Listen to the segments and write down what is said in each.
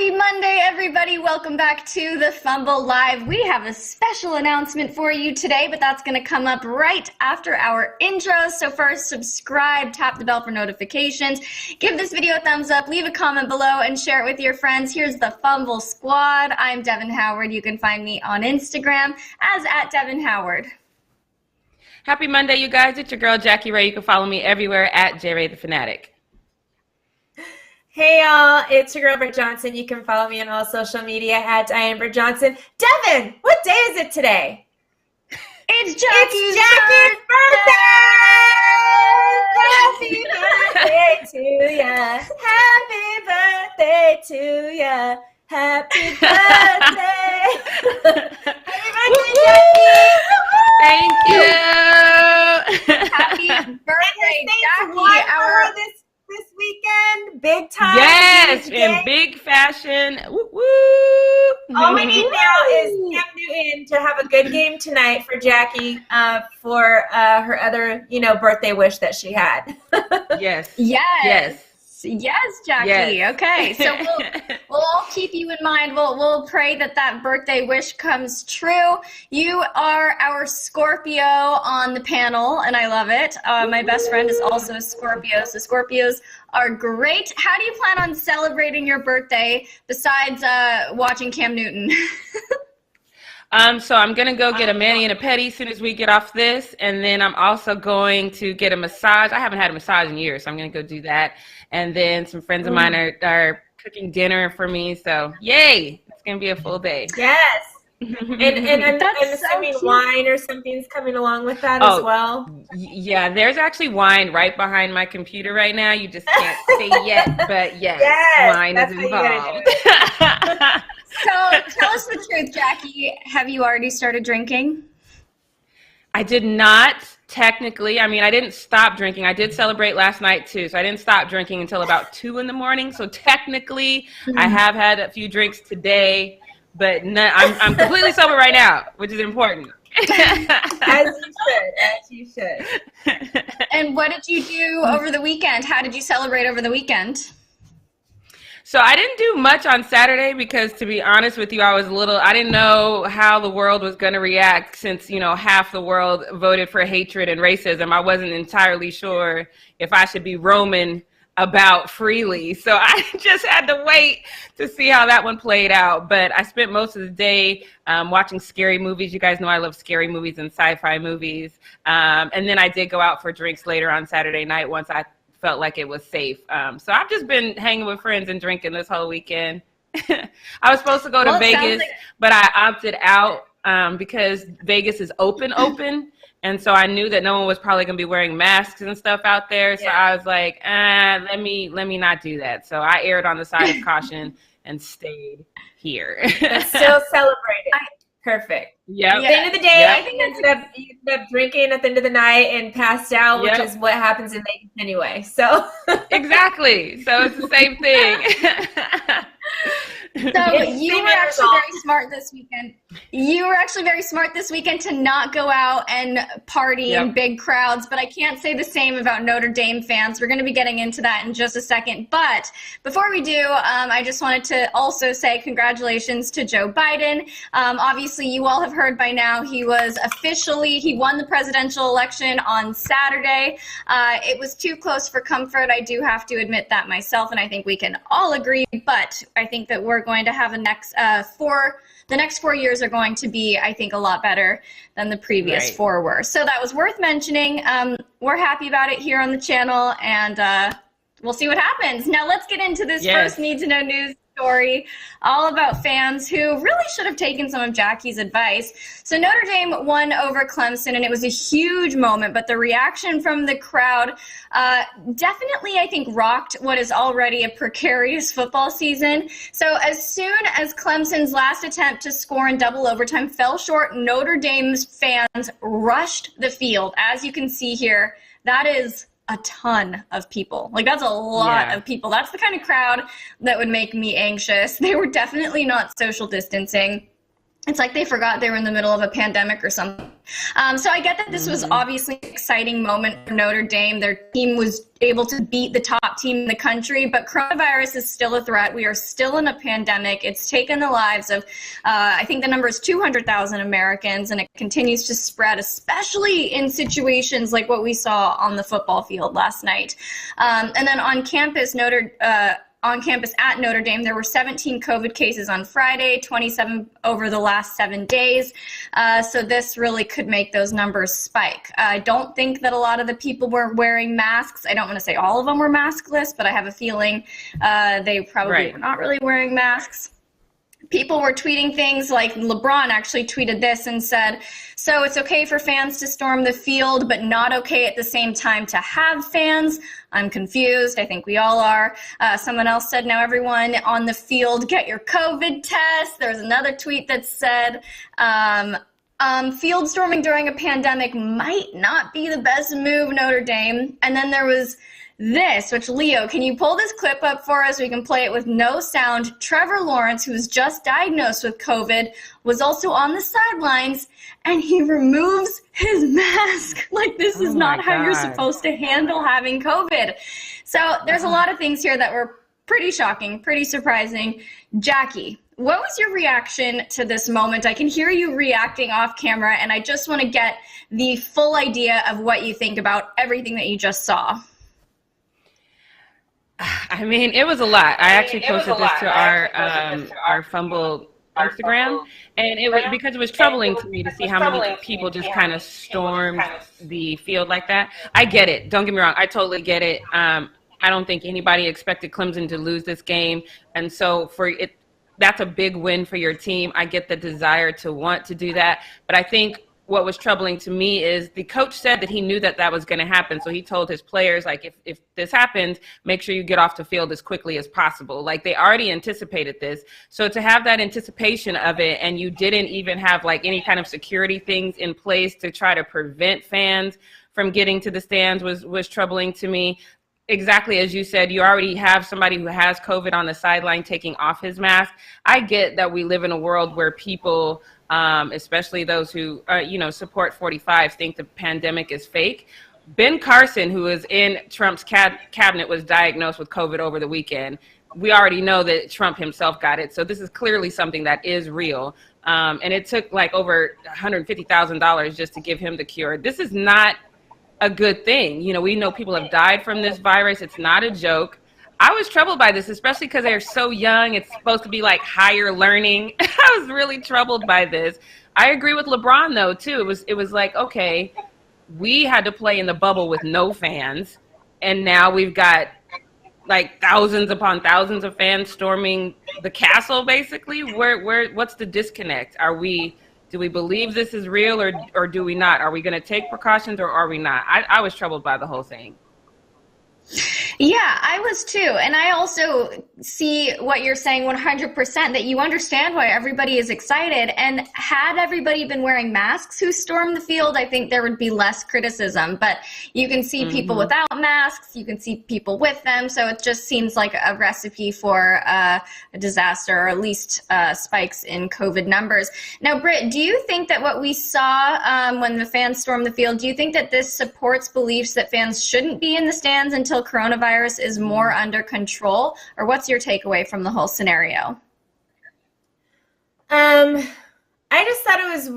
Happy Monday, everybody. Welcome back to the Fumble Live. We have a special announcement for you today, but that's going to come up right after our intros. So first, subscribe, tap the bell for notifications, give this video a thumbs up, leave a comment below, and share it with your friends. Here's the Fumble Squad. I'm Devin Howard. You can find me on Instagram as @DevinHoward. Happy Monday, you guys. It's your girl, Jackie Ray. You can follow me everywhere at JRayTheFanatic. Hey y'all, it's your girl Britt Johnson. You can follow me on all social media at Britt Johnson. Devin, what day is it today? It's Jackie's birthday! Happy birthday to ya! Happy birthday to ya! Happy birthday! Happy birthday, Jackie! Thank you! Happy birthday, Jackie! This weekend, big time. Yes, in big fashion. Woo, woo. All we need now is Cam Newton to have a good game tonight for Jackie for her other, birthday wish that she had. Yes. Yes, Jackie. Yes. Okay, so we'll all keep you in mind. We'll pray that birthday wish comes true. You are our Scorpio on the panel, and I love it. My best friend is also a Scorpio, so Scorpios are great. How do you plan on celebrating your birthday besides watching Cam Newton? So I'm going to go get a mani and a pedi as soon as we get off this, and then I'm also going to get a massage. I haven't had a massage in years, so I'm going to go do that. And then some friends of mine are cooking dinner for me, so yay! It's going to be a full day. Yes. And I'm assuming wine or something's coming along with that as well. Yeah, there's actually wine right behind my computer right now. You just can't see yet, but yes, wine is involved. So tell us the truth, Jackie. Have you already started drinking? I did not technically. I mean, I didn't stop drinking. I did celebrate last night too, so I didn't stop drinking until about 2 in the morning. So technically, I have had a few drinks today, but I'm completely sober right now, which is important. As you should. And what did you do over the weekend? How did you celebrate over the weekend? So I didn't do much on Saturday because, to be honest with you, I didn't know how the world was going to react since, half the world voted for hatred and racism. I wasn't entirely sure if I should be roaming about freely. So I just had to wait to see how that one played out. But I spent most of the day watching scary movies. You guys know I love scary movies and sci-fi movies. And then I did go out for drinks later on Saturday night once I felt like it was safe. So I've just been hanging with friends and drinking this whole weekend. I was supposed to go to Vegas, but I opted out because Vegas is open. And so I knew that no one was probably going to be wearing masks and stuff out there. So I was like, let me not do that. So I erred on the side of caution and stayed here. But still celebrated. Perfect. Yeah. At the end of the day, I think you ended up drinking at the end of the night and passed out, which is what happens in Vegas anyway. So exactly. So it's the same thing. So you were actually very smart this weekend. You were actually very smart this weekend to not go out and party in big crowds, but I can't say the same about Notre Dame fans. We're going to be getting into that in just a second. But before we do, I just wanted to also say congratulations to Joe Biden. Obviously, you all have heard by now he won the presidential election on Saturday. It was too close for comfort. I do have to admit that myself, and I think we can all agree, but I think that we're going to have the next 4 years are going to be, I think, a lot better than the previous 4 were. So that was worth mentioning. We're happy about it here on the channel, and we'll see what happens. Now let's get into this first Need to Know news story, all about fans who really should have taken some of Jackie's advice. So Notre Dame won over Clemson, and it was a huge moment, but the reaction from the crowd definitely, I think, rocked what is already a precarious football season. So as soon as Clemson's last attempt to score in double overtime fell short, Notre Dame's fans rushed the field. As you can see here, that is a ton of people. Like, that's a lot of people. That's the kind of crowd that would make me anxious. They were definitely not social distancing. It's like they forgot they were in the middle of a pandemic or something. So I get that this was obviously an exciting moment for Notre Dame. Their team was able to beat the top team in the country, but coronavirus is still a threat. We are still in a pandemic. It's taken the lives of, I think the number is 200,000 Americans, and it continues to spread, especially in situations like what we saw on the football field last night. And then on campus at Notre Dame, there were 17 COVID cases on Friday, 27 over the last 7 days. So this really could make those numbers spike. I don't think that a lot of the people were wearing masks. I don't want to say all of them were maskless, but I have a feeling they probably were not really wearing masks. People were tweeting things like LeBron actually tweeted this and said, so it's okay for fans to storm the field, but not okay at the same time to have fans. I'm confused. I think we all are. Someone else said, now everyone on the field get your COVID test. There's another tweet that said, field storming during a pandemic might not be the best move, Notre Dame. And then there was this, which Leo, can you pull this clip up for us? We can play it with no sound. Trevor Lawrence, who was just diagnosed with COVID, was also on the sidelines, and he removes his mask. Like, this is not how you're supposed to handle having COVID. So there's a lot of things here that were pretty shocking, pretty surprising. Jackie, what was your reaction to this moment? I can hear you reacting off camera, and I just want to get the full idea of what you think about everything that you just saw. I mean, it was a lot. I actually posted this to our Fumble Instagram, and it was because it was troubling to me to see how many people just kind of stormed the field like that. I get it. Don't get me wrong. I totally get it. I don't think anybody expected Clemson to lose this game, and so that's a big win for your team. I get the desire to want to do that, but I think what was troubling to me is the coach said that he knew that that was going to happen. So he told his players, like, if this happens, make sure you get off the field as quickly as possible. Like, they already anticipated this. So to have that anticipation of it, and you didn't even have like any kind of security things in place to try to prevent fans from getting to the stands was troubling to me. Exactly as you said, you already have somebody who has COVID on the sideline taking off his mask. I get that we live in a world where people, especially those who, support 45, think the pandemic is fake. Ben Carson, who is in Trump's cabinet, was diagnosed with COVID over the weekend. We already know that Trump himself got it. So this is clearly something that is real. And it took like over $150,000 just to give him the cure. This is not a good thing. We know people have died from this virus. It's not a joke. I was troubled by this, especially because they're so young. It's supposed to be like higher learning. I was really troubled by this. I agree with LeBron though too. It was like, okay, we had to play in the bubble with no fans, and now we've got like thousands upon thousands of fans storming the castle. Basically, what's the disconnect? Do we believe this is real or do we not? Are we going to take precautions or are we not? I was troubled by the whole thing. Yeah, I was too. And I also see what you're saying 100%, that you understand why everybody is excited. And had everybody been wearing masks who stormed the field, I think there would be less criticism. But you can see people without masks, you can see people with them. So it just seems like a recipe for a disaster, or at least spikes in COVID numbers. Now, Britt, do you think that what we saw when the fans stormed the field, do you think that this supports beliefs that fans shouldn't be in the stands until coronavirus is more under control? Or what's your takeaway from the whole scenario? I just thought it was,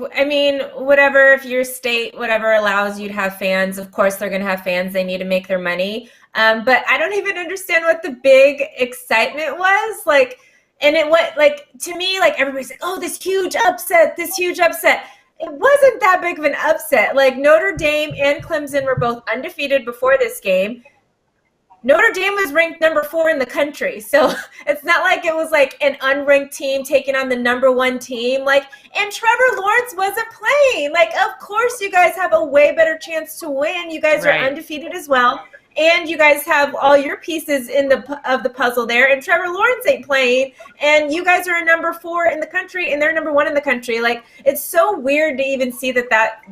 whatever, if your state, whatever allows you to have fans, of course they're going to have fans. They need to make their money. But I don't even understand what the big excitement was. To me, everybody's like, oh, this huge upset. It wasn't that big of an upset. Like, Notre Dame and Clemson were both undefeated before this game. Notre Dame was ranked number 4 in the country. So it's not like it was like an unranked team taking on the number 1 team. And Trevor Lawrence wasn't playing. Of course you guys have a way better chance to win. You guys are undefeated as well. And you guys have all your pieces of the puzzle there. And Trevor Lawrence ain't playing. And you guys are a number 4 in the country, and they're number 1 in the country. It's so weird to even see that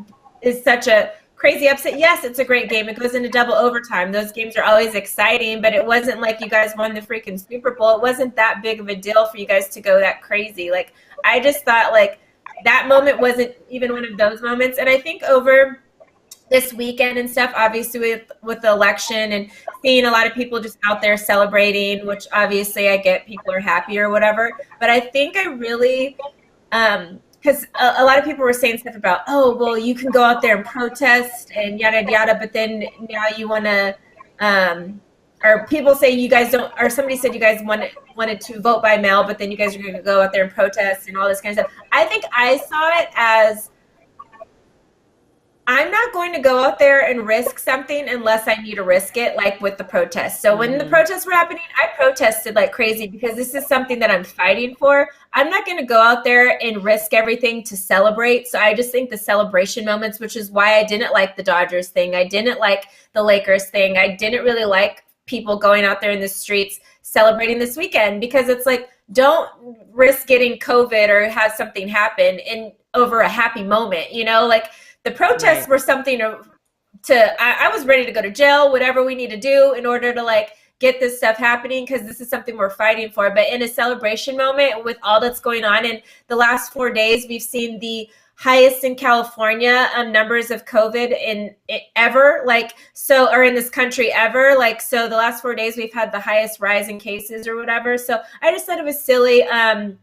is such a crazy upset. Yes, it's a great game. It goes into double overtime. Those games are always exciting, but it wasn't like you guys won the freaking Super Bowl. It wasn't that big of a deal for you guys to go that crazy. I just thought, that moment wasn't even one of those moments. And I think over this weekend and stuff, obviously with the election and seeing a lot of people just out there celebrating, which obviously I get people are happy or whatever. But I think I really, because a lot of people were saying stuff about, oh, well, you can go out there and protest and yada, yada. But then now you want to, or people say you guys don't, or somebody said you guys wanted to vote by mail, but then you guys are going to go out there and protest and all this kind of stuff. I think I saw it as, I'm not going to go out there and risk something unless I need to risk it, like with the protests. So when the protests were happening, I protested like crazy because this is something that I'm fighting for. I'm not going to go out there and risk everything to celebrate. So I just think the celebration moments, which is why I didn't like the Dodgers thing. I didn't like the Lakers thing. I didn't really like people going out there in the streets celebrating this weekend, because it's like, don't risk getting COVID or have something happen in over a happy moment, you know, like the protests were something I was ready to go to jail, whatever we need to do in order to like get this stuff happening, because this is something we're fighting for. But in a celebration moment with all that's going on in the last 4 days, we've seen the highest in California numbers of COVID in ever, like, so, or in this country ever, like, so the last 4 days we've had the highest rise in cases or whatever. So I just thought it was silly. I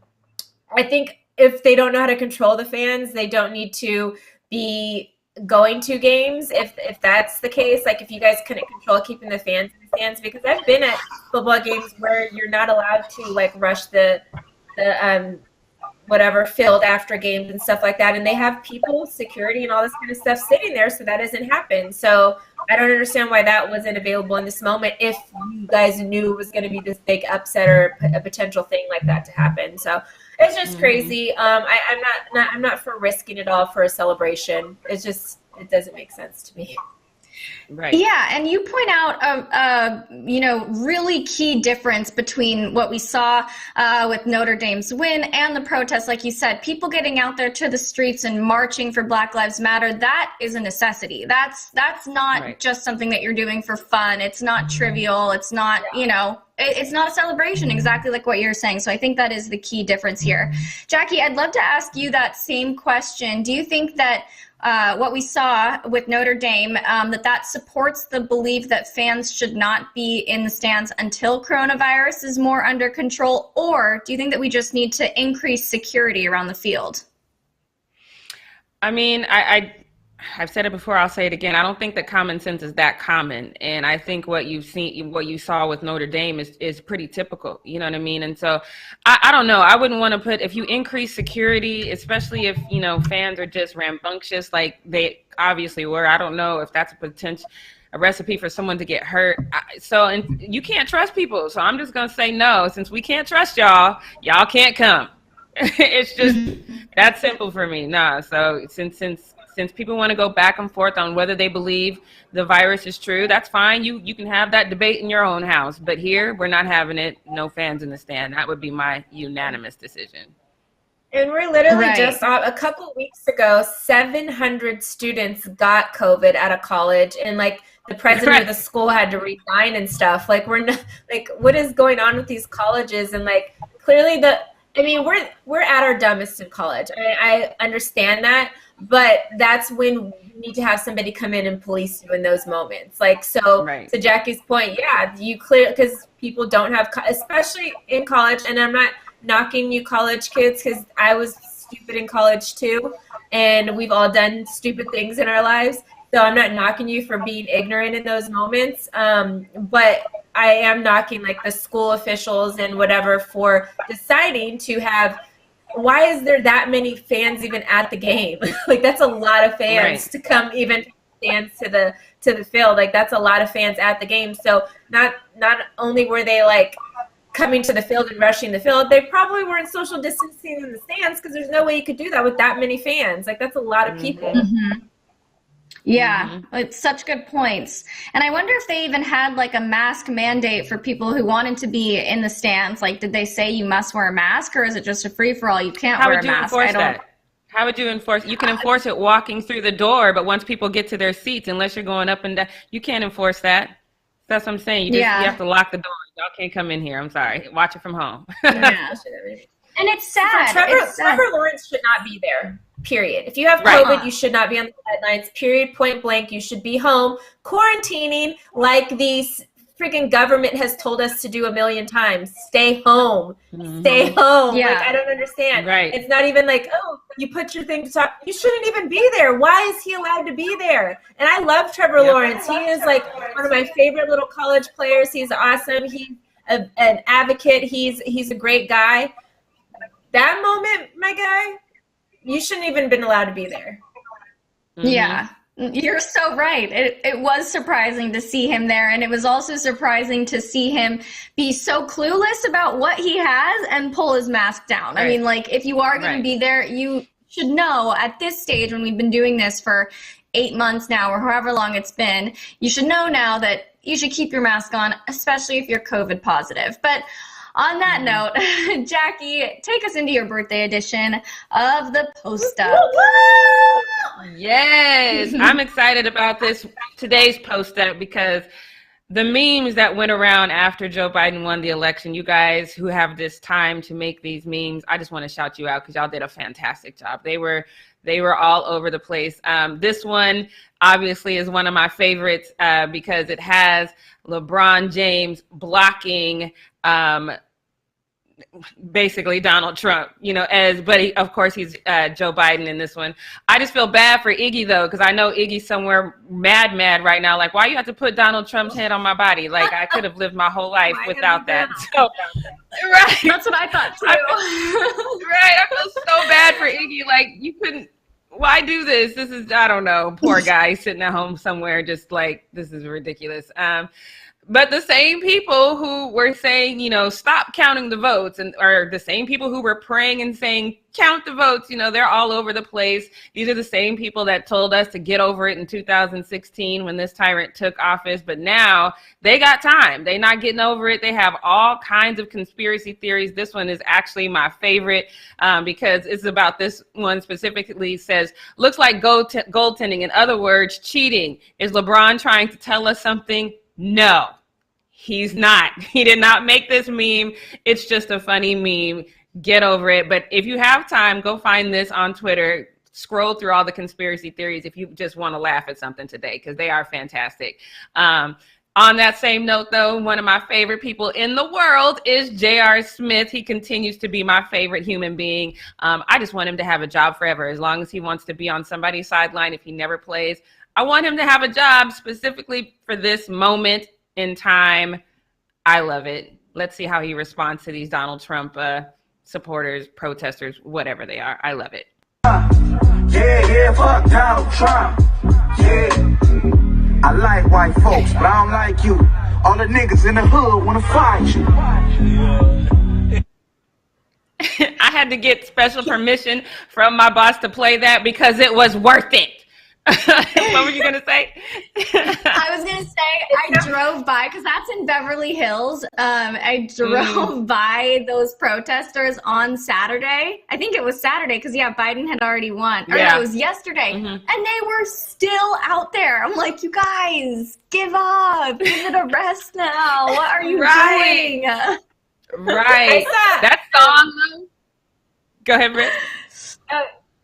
think if they don't know how to control the fans, they don't need to be going to games. If that's the case, like if you guys couldn't control keeping the fans in the stands, because I've been at football games where you're not allowed to like rush the whatever field after games and stuff like that, and they have people, security and all this kind of stuff sitting there, so that doesn't happen. So I don't understand why that wasn't available in this moment if you guys knew it was going to be this big upset or a potential thing like that to happen. So it's just crazy. I'm not for risking it all for a celebration. It's just, it doesn't make sense to me. Right. Yeah, and you point out really key difference between what we saw with Notre Dame's win and the protests. Like you said, people getting out there to the streets and marching for Black Lives Matter, that is a necessity. That's not just something that you're doing for fun. It's not trivial. It's not, it's not a celebration, exactly like what you're saying. So I think that is the key difference here. Jackie, I'd love to ask you that same question. Do you think that what we saw with Notre Dame, that supports the belief that fans should not be in the stands until coronavirus is more under control? Or do you think that we just need to increase security around the field? I mean, I've said it before, I'll say it again. I don't think that common sense is that common. And I think what you saw with Notre Dame is pretty typical. You know what I mean? And so I don't know. I wouldn't want to put, if you increase security, especially if, fans are just rambunctious like they obviously were. I don't know if that's a recipe for someone to get hurt. And you can't trust people. So I'm just going to say no. Since we can't trust y'all can't come. It's just that simple for me. Nah. So since people want to go back and forth on whether they believe the virus is true, that's fine. You can have that debate in your own house. But here, we're not having it. No fans in the stand. That would be my unanimous decision. And we're literally just a couple weeks ago, 700 students got COVID at a college, and like the president of the school had to resign and stuff. Like we're not, like, what is going on with these colleges? And like clearly we're at our dumbest in college. I understand that. But that's when you need to have somebody come in and police you in those moments. Like, so to Jackie's point, because people don't have, especially in college, and I'm not knocking you college kids, because I was stupid in college too, and we've all done stupid things in our lives. So I'm not knocking you for being ignorant in those moments. But I am knocking like the school officials and whatever for deciding to have, why is there that many fans even at the game? Like that's a lot of fans to come even stand to the field. Like that's a lot of fans at the game. So not only were they like coming to the field and rushing the field, they probably weren't social distancing in the stands, because there's no way you could do that with that many fans. Like that's a lot of people. Yeah, it's such good points. And I wonder if they even had like a mask mandate for people who wanted to be in the stands. Like, did they say you must wear a mask, or is it just a free-for-all? You can't wear a mask. How would you enforce? You can enforce it walking through the door, but once people get to their seats, unless you're going up and down, you can't enforce that. That's what I'm saying. You have to lock the door. Y'all can't come in here. I'm sorry. Watch it from home. And it's sad. Trevor Lawrence should not be there. Period. If you have COVID, you should not be on the sidelines. Period. Point blank. You should be home quarantining like these freaking government has told us to do a million times. Stay home. Stay home. Yeah. Like, I don't understand. Right. It's not even like, oh, you put your thing to talk. You shouldn't even be there. Why is he allowed to be there? And I love Trevor Lawrence. He is like one of my favorite little college players. He's awesome. He's an advocate. He's a great guy. That moment, my guy, you shouldn't even been allowed to be there. Yeah. You're so right. It was surprising to see him there, and it was also surprising to see him be so clueless about what he has and pull his mask down. I mean, like, if you are going to be there, you should know at this stage, when we've been doing this for 8 months now or however long it's been, you should know now that you should keep your mask on, especially if you're COVID positive. But on that note, Jackie, take us into your birthday edition of the Post Up. Yes, I'm excited about today's Post Up because the memes that went around after Joe Biden won the election, you guys who have this time to make these memes, I just want to shout you out because y'all did a fantastic job. They were all over the place. This one obviously is one of my favorites because it has LeBron James blocking basically Donald Trump, of course he's Joe Biden in this one. I just feel bad for Iggy though, because I know Iggy's somewhere mad right now. Like, why you have to put Donald Trump's head on my body? Like, I could have lived my whole life without that. So, right. That's what I thought too. I feel so bad for Iggy. Like, you couldn't. Why do this? This is, I don't know, poor guy sitting at home somewhere, just like, this is ridiculous. But the same people who were saying, stop counting the votes, or the same people who were praying and saying, count the votes, they're all over the place. These are the same people that told us to get over it in 2016 when this tyrant took office. But now they got time. They're not getting over it. They have all kinds of conspiracy theories. This one is actually my favorite because it's about this one specifically says, looks like goaltending. In other words, cheating. Is LeBron trying to tell us something? No, he's not. He did not make this meme. It's just a funny meme. Get over it. But if you have time, go find this on Twitter. Scroll through all the conspiracy theories if you just want to laugh at something today, because they are fantastic. On that same note, though, one of my favorite people in the world is J.R. Smith. He continues to be my favorite human being. I just want him to have a job forever, as long as he wants to be on somebody's sideline if he never plays. I want him to have a job specifically for this moment in time. I love it. Let's see how he responds to these Donald Trump supporters, protesters, whatever they are. I love it. Yeah, fuck Donald Trump. Yeah, I like white folks, but I don't like you. All the niggas in the hood want to fight you. I had to get special permission from my boss to play that because it was worth it. What were you going to say? I was going to say I drove by, because that's in Beverly Hills. I drove by those protesters on Saturday. I think it was Saturday because, Biden had already won. Or no, it was yesterday. And they were still out there. I'm like, you guys, give up. Give it a rest now. What are you doing? Right. That song, though. Go ahead, Britt.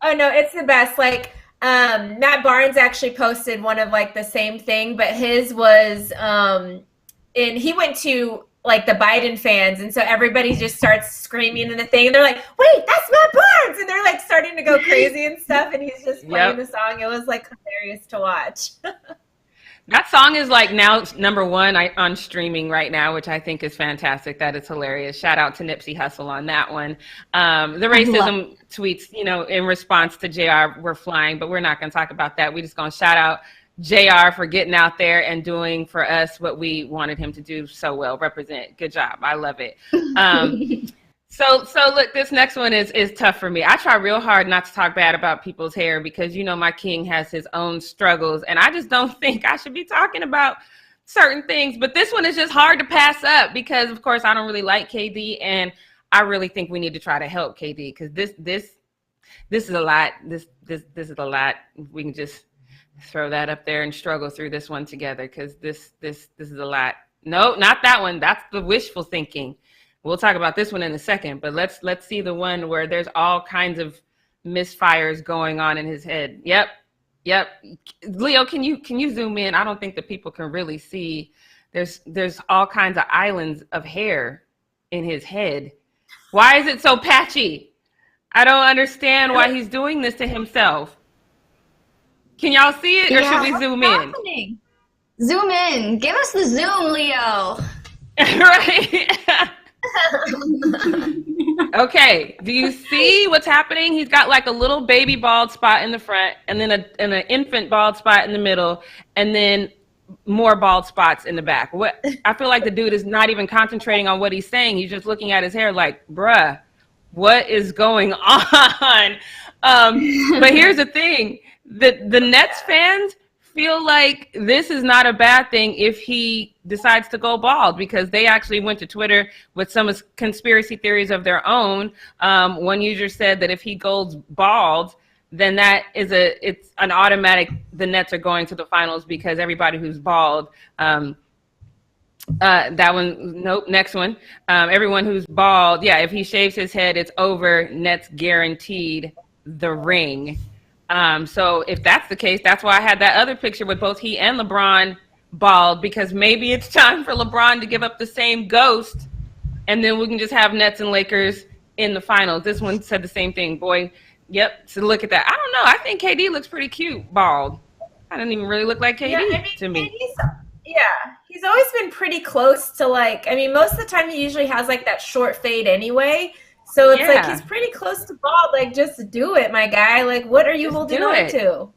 Oh, no, it's the best. Like, Matt Barnes actually posted one of like the same thing, but his was and he went to like the Biden fans, and so everybody just starts screaming in the thing, and they're like, wait, that's Matt Barnes, and they're like starting to go crazy and stuff, and he's just playing the song. It was like hilarious to watch. That song is like now number one on streaming right now, which I think is fantastic. That is hilarious. Shout out to Nipsey Hussle on that one. The racism tweets, in response to JR were flying, but we're not going to talk about that. We're just going to shout out JR for getting out there and doing for us what we wanted him to do so well. Represent. Good job. I love it. So look, this next one is tough for me. I try real hard not to talk bad about people's hair because, my king has his own struggles, and I just don't think I should be talking about certain things. But this one is just hard to pass up because, of course, I don't really like KD, and I really think we need to try to help KD because this is a lot. This is a lot. We can just throw that up there and struggle through this one together because this is a lot. No, not that one. That's the wishful thinking. We'll talk about this one in a second, but let's see the one where there's all kinds of misfires going on in his head. Yep. Leo, can you zoom in? I don't think that people can really see. There's all kinds of islands of hair in his head. Why is it so patchy? I don't understand why he's doing this to himself. Can y'all see it, or should we zoom in? Zoom in. Give us the zoom, Leo. Right. Okay, do you see what's happening? He's got like a little baby bald spot in the front, and then an infant bald spot in the middle, and then more bald spots in the back. What I feel like the dude is not even concentrating on what he's saying. He's just looking at his hair like, bruh, what is going on? But here's the thing. The Nets fans feel like this is not a bad thing if he decides to go bald, because they actually went to Twitter with some conspiracy theories of their own. One user said that if he goes bald, then it's an automatic, the Nets are going to the finals because everybody who's bald, that one, nope, next one. Everyone who's bald, yeah, if he shaves his head, it's over. Nets guaranteed the ring. So if that's the case, that's why I had that other picture with both he and LeBron bald, because maybe it's time for LeBron to give up the same ghost, and then we can just have Nets and Lakers in the finals. This one said the same thing. Boy, yep. So look at that. I don't know. I think KD looks pretty cute bald. I don't even really look like KD to me. He's always been pretty close to most of the time he usually has like that short fade anyway. So it's like he's pretty close to bald. Like, just do it, my guy. Like, what are you holding on to?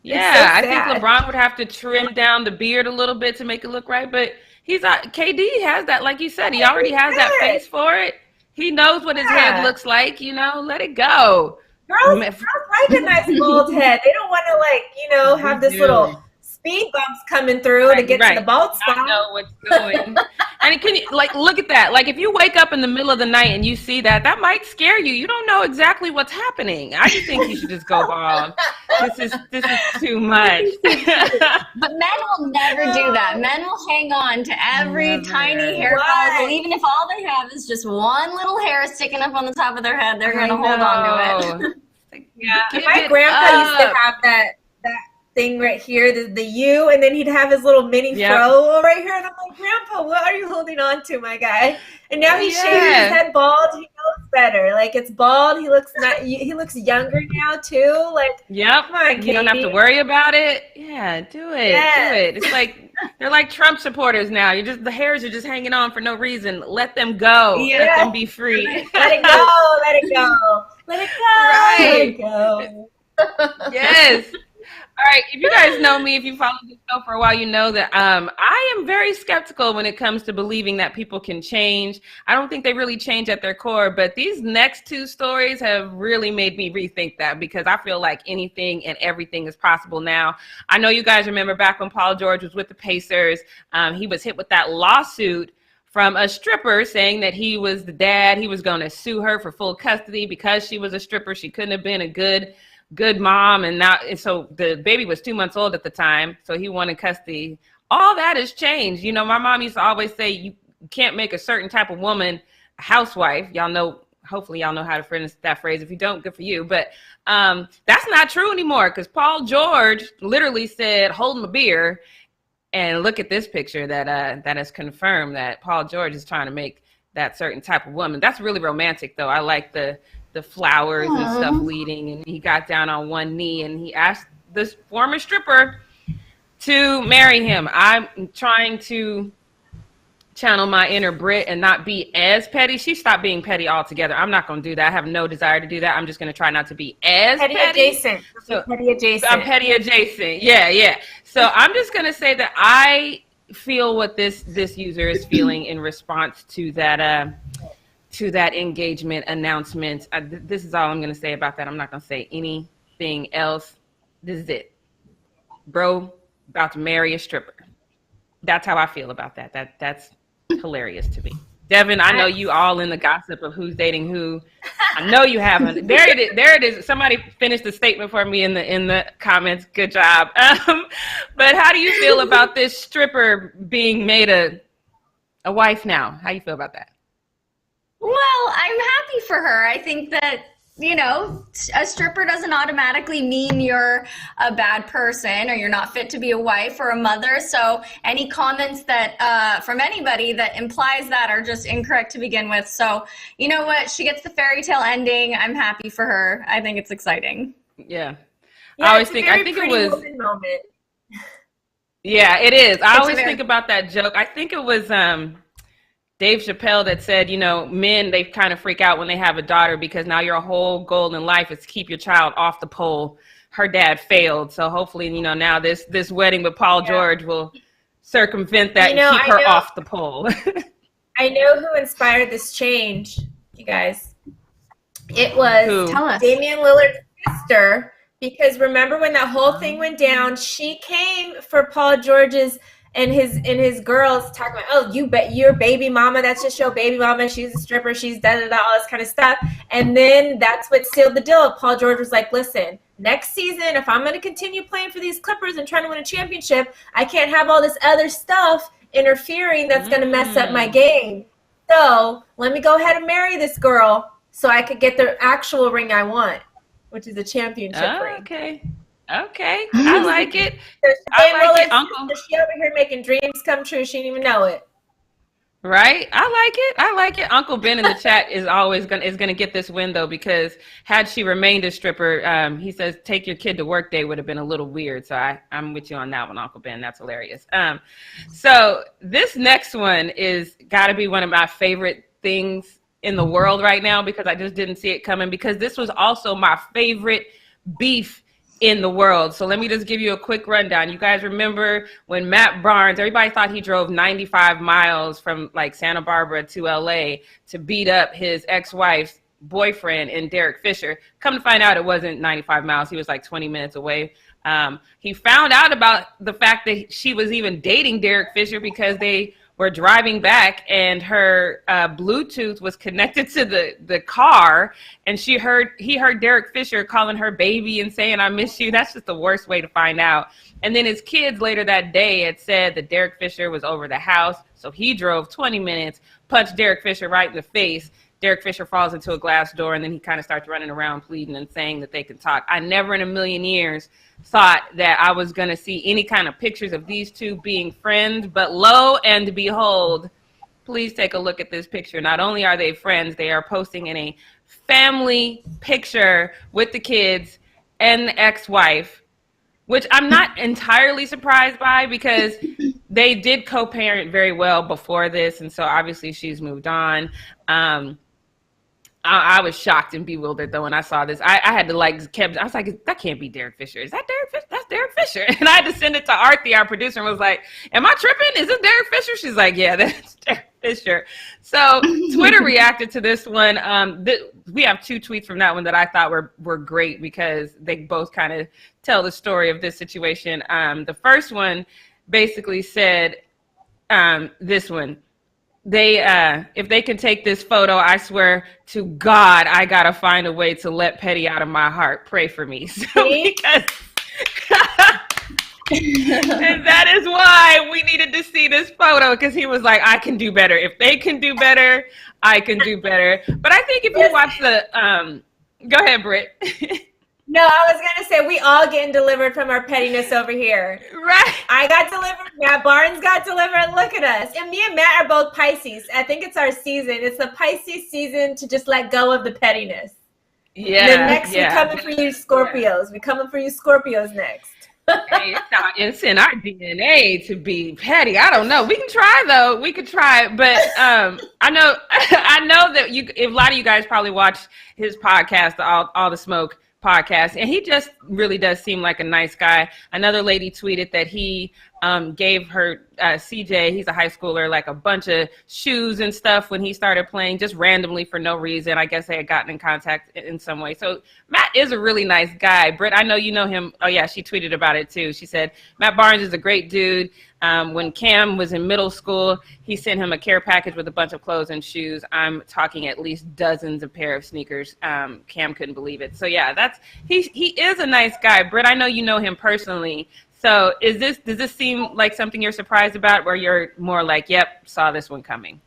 Yeah, I think LeBron would have to trim down the beard a little bit to make it look right. But KD has that, like you said, he already has that face for it. He knows what his head looks like, let it go. Girls like a nice bald head. They don't want to have this little speed bumps coming through to get to the bald spot. I know what's going. And can you look at that? Like, if you wake up in the middle of the night and you see that might scare you. You don't know exactly what's happening. I just think you should just go bald. This is too much. But men will never do that. Men will hang on to every tiny hair follicle, even if all they have is just one little hair sticking up on the top of their head. They're going to hold on to it. Yeah, my grandpa used to have that thing right here, the U, and then he'd have his little mini fro right here, and I'm like, Grandpa, what are you holding on to, my guy? And now he shaves his head bald. He knows better. Like, it's bald. He looks younger now too. Like, come on, you don't have to worry about it. Yeah, do it. Do it. It's like they're like Trump supporters now. The hairs are just hanging on for no reason. Let them go. Let them be free. Let it go. Let it go. Let it go. Right. Let it go. Yes. All right, if you guys know me, if you followed this show for a while, you know that I am very skeptical when it comes to believing that people can change. I don't think they really change at their core, but these next two stories have really made me rethink that, because I feel like anything and everything is possible now. I know you guys remember back when Paul George was with the Pacers, he was hit with that lawsuit from a stripper saying that he was the dad. He was going to sue her for full custody because she was a stripper. She couldn't have been a good mom, and so the baby was 2 months old at the time, so he wanted custody. All that has changed. My mom used to always say you can't make a certain type of woman a housewife. Hopefully y'all know how to phrase that phrase. If you don't, good for you. But that's not true anymore, because Paul George literally said, hold my beer. And look at this picture that has confirmed that Paul George is trying to make that certain type of woman. That's really romantic, though. I like the flowers and stuff leading, and he got down on one knee and he asked this former stripper to marry him. I'm trying to channel my inner Britt and not be as petty. She stopped being petty altogether. I'm not going to do that. I have no desire to do that. I'm just going to try not to be as petty. Adjacent. So, petty adjacent. I'm petty adjacent. Yeah. So I'm just going to say that I feel what this user is feeling in response to that engagement announcement. This is all I'm going to say about that. I'm not going to say anything else. This is it. Bro, about to marry a stripper. That's how I feel about that. That's hilarious to me. Devin, I know you all in the gossip of who's dating who. I know you haven't. There it is. Somebody finished the statement for me in the comments. Good job. But how do you feel about this stripper being made a wife now? How you feel about that? Well, I'm happy for her. I think that, a stripper doesn't automatically mean you're a bad person or you're not fit to be a wife or a mother. So any comments that from anybody that implies that are just incorrect to begin with. So you know what? She gets the fairy tale ending. I'm happy for her. I think it's exciting. Yeah. Yeah, I always think it was moment. Yeah, it is. I always think about that joke. I think it was Dave Chappelle that said, men, they kind of freak out when they have a daughter because now your whole goal in life is to keep your child off the pole. Her dad failed. So hopefully, now this wedding with Paul George will circumvent that and keep her off the pole. I know who inspired this change, you guys. It was Damian Lillard's sister, because remember when that whole thing went down, she came for Paul George's and his girls talking about, oh, you bet your baby mama, that's just your baby mama, she's a stripper, she's da-da-da, all this kind of stuff. And then that's what sealed the deal. Paul George was like, listen, next season, if I'm going to continue playing for these Clippers and trying to win a championship, I can't have all this other stuff interfering that's going to mess up my game. So let me go ahead and marry this girl so I could get the actual ring I want, which is a championship ring. Okay. I like it. I like it, Uncle. She over here making dreams come true. She didn't even know it. Right? I like it. Uncle Ben in the chat is gonna get this win though, because had she remained a stripper, he says take your kid to work day would have been a little weird. So I'm with you on that one, Uncle Ben. That's hilarious. So this next one is gotta be one of my favorite things in the world right now, because I just didn't see it coming, because this was also my favorite beef in the world. So let me just give you a quick rundown. You guys remember when Matt Barnes, everybody thought he drove 95 miles from like Santa Barbara to LA to beat up his ex-wife's boyfriend in Derek Fisher. Come to find out it wasn't 95 miles. He was like 20 minutes away. He found out about the fact that she was even dating Derek Fisher because they were driving back and her Bluetooth was connected to the car, and he heard Derek Fisher calling her baby and saying, I miss you. That's just the worst way to find out. And then his kids later that day had said that Derek Fisher was over the house. So he drove 20 minutes, punched Derek Fisher right in the face. Derek Fisher falls into a glass door, and then he kind of starts running around pleading and saying that they can talk. I never in a million years thought that I was going to see any kind of pictures of these two being friends, but lo and behold, please take a look at this picture. Not only are they friends, they are posting in a family picture with the kids and the ex-wife, which I'm not entirely surprised by, because they did co-parent very well before this, and so obviously she's moved on. I was shocked and bewildered though when I saw this. I had to I was like, that can't be Derek Fisher. Is that Derek Fisher? That's Derek Fisher. And I had to send it to Arthi, our producer, and was like, am I tripping? Is this Derek Fisher? She's like, yeah, that's Derek Fisher. So Twitter reacted to this one. We have two tweets from that one that I thought were great, because they both kind of tell the story of this situation. The first one basically said, this one, if they can take this photo, I swear to God, I gotta find a way to let Petty out of my heart. Pray for me. So because and that is why we needed to see this photo, because he was like, I can do better. If they can do better, I can do better. But I think if you watch go ahead, Britt. No, I was going to say, we all getting delivered from our pettiness over here. Right. I got delivered. Matt Barnes got delivered. Look at us. And me and Matt are both Pisces. I think it's our season. It's the Pisces season to just let go of the pettiness. Yeah. And then next, we're coming for you Scorpios. Yeah. We're coming for you Scorpios next. Hey, it's in our DNA to be petty. I don't know. We can try though. We could try, but I know that a lot of you guys probably watch his podcast, All the Smoke podcast, and he just really does seem like a nice guy. Another lady tweeted that he gave her CJ, he's a high schooler, like a bunch of shoes and stuff when he started playing, just randomly for no reason. I guess they had gotten in contact in some way. So Matt is a really nice guy. Britt, I know you know him. Oh yeah, she tweeted about it too. She said Matt Barnes is a great dude. When Cam was in middle school, he sent him a care package with a bunch of clothes and shoes. I'm talking at least dozens of pair of sneakers. Cam couldn't believe it. So yeah, he is a nice guy. Britt, I know you know him personally. So does this seem like something you're surprised about, where you're more like, yep, saw this one coming?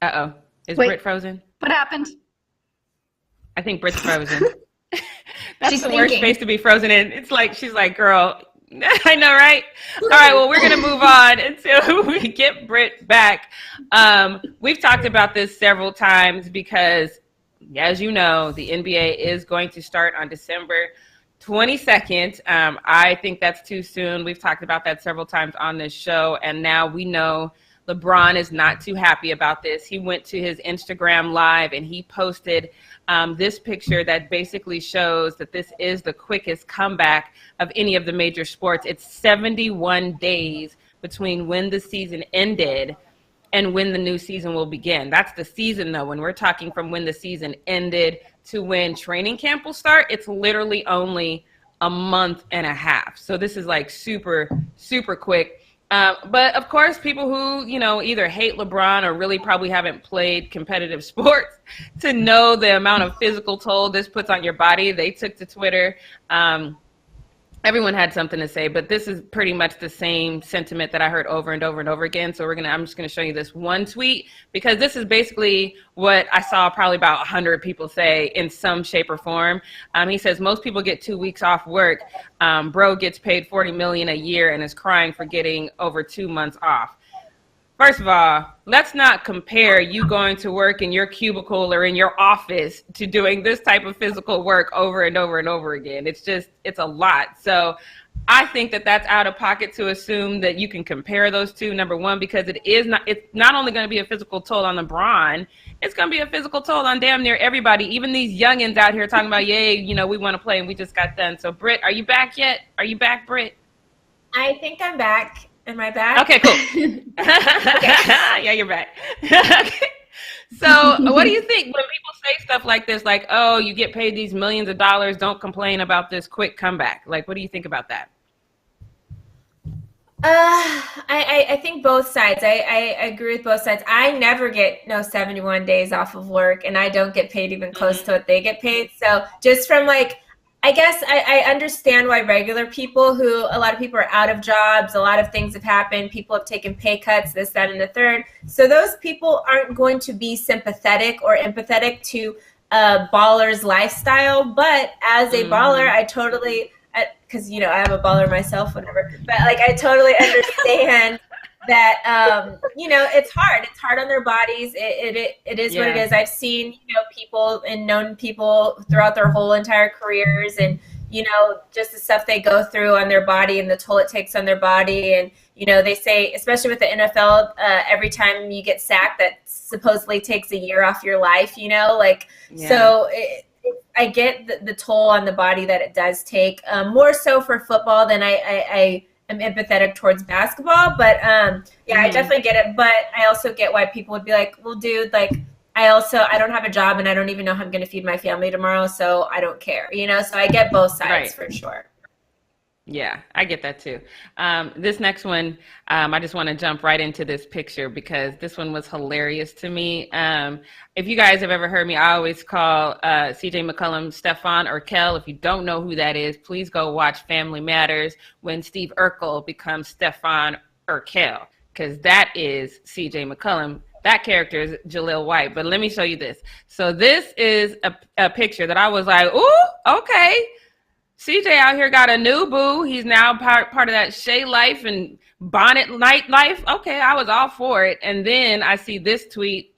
Uh-oh. Is Wait. Britt frozen? What happened? I think Britt's frozen. That's She's the thinking. worst space to be frozen in. It's like, she's like, girl, I know, right? All right, well, we're going to move on until we get Britt back. We've talked about this several times because, as you know, the NBA is going to start on December 22nd. I think that's too soon. We've talked about that several times on this show, and now we know LeBron is not too happy about this. He went to his Instagram live and he posted this picture that basically shows that this is the quickest comeback of any of the major sports. It's 71 days between when the season ended and when the new season will begin. That's the season, though. When we're talking from when the season ended to when training camp will start, it's literally only a month and a half. So this is like super, super quick. But of course, people who, either hate LeBron or really probably haven't played competitive sports to know the amount of physical toll this puts on your body, they took to Twitter. Everyone had something to say, but this is pretty much the same sentiment that I heard over and over and over again. So I'm just going to show you this one tweet because this is basically what I saw probably about 100 people say in some shape or form. He says, most people get 2 weeks off work. Bro gets paid $40 million a year and is crying for getting over 2 months off. First of all, let's not compare you going to work in your cubicle or in your office to doing this type of physical work over and over and over again. It's a lot. So I think that that's out of pocket to assume that you can compare those two, number one, because it's not only going to be a physical toll on LeBron, it's going to be a physical toll on damn near everybody, even these youngins out here talking about, yay, we want to play and we just got done. So Britt, are you back yet? Are you back, Britt? I think I'm back. Am I back? Okay, cool. Yeah, you're back. Okay. So what do you think when people say stuff like this, like, oh, you get paid these millions of dollars, don't complain about this quick comeback? Like, what do you think about that? I think both sides. I agree with both sides. I never get 71 days off of work, and I don't get paid even close to what they get paid. So just from I guess I understand why regular people who a lot of people are out of jobs, a lot of things have happened, people have taken pay cuts, this, that, and the third. So those people aren't going to be sympathetic or empathetic to a baller's lifestyle. But as a baller, I totally, because, I am a baller myself, whatever. But I totally understand that, it's hard. It's hard on their bodies. It is what it is. I've seen, people and known people throughout their whole entire careers and, just the stuff they go through on their body and the toll it takes on their body. And, they say, especially with the NFL, every time you get sacked, that supposedly takes a year off your life, so I get the toll on the body that it does take, more so for football than I am empathetic towards basketball, but I definitely get it. But I also get why people would be like, well, dude, I don't have a job and I don't even know how I'm going to feed my family tomorrow, so I don't care, so I get both sides for sure. Yeah, I get that too. This next one, I just want to jump right into this picture because this one was hilarious to me. If you guys have ever heard me, I always call CJ McCollum Stefan Urkel. If you don't know who that is, please go watch Family Matters when Steve Urkel becomes Stefan Urkel, because that is CJ McCollum. That character is Jaleel White. But let me show you this. So this is a picture that I was like, ooh, okay. CJ out here got a new boo. He's now part of that Shay life and bonnet night life. Okay, I was all for it. And then I see this tweet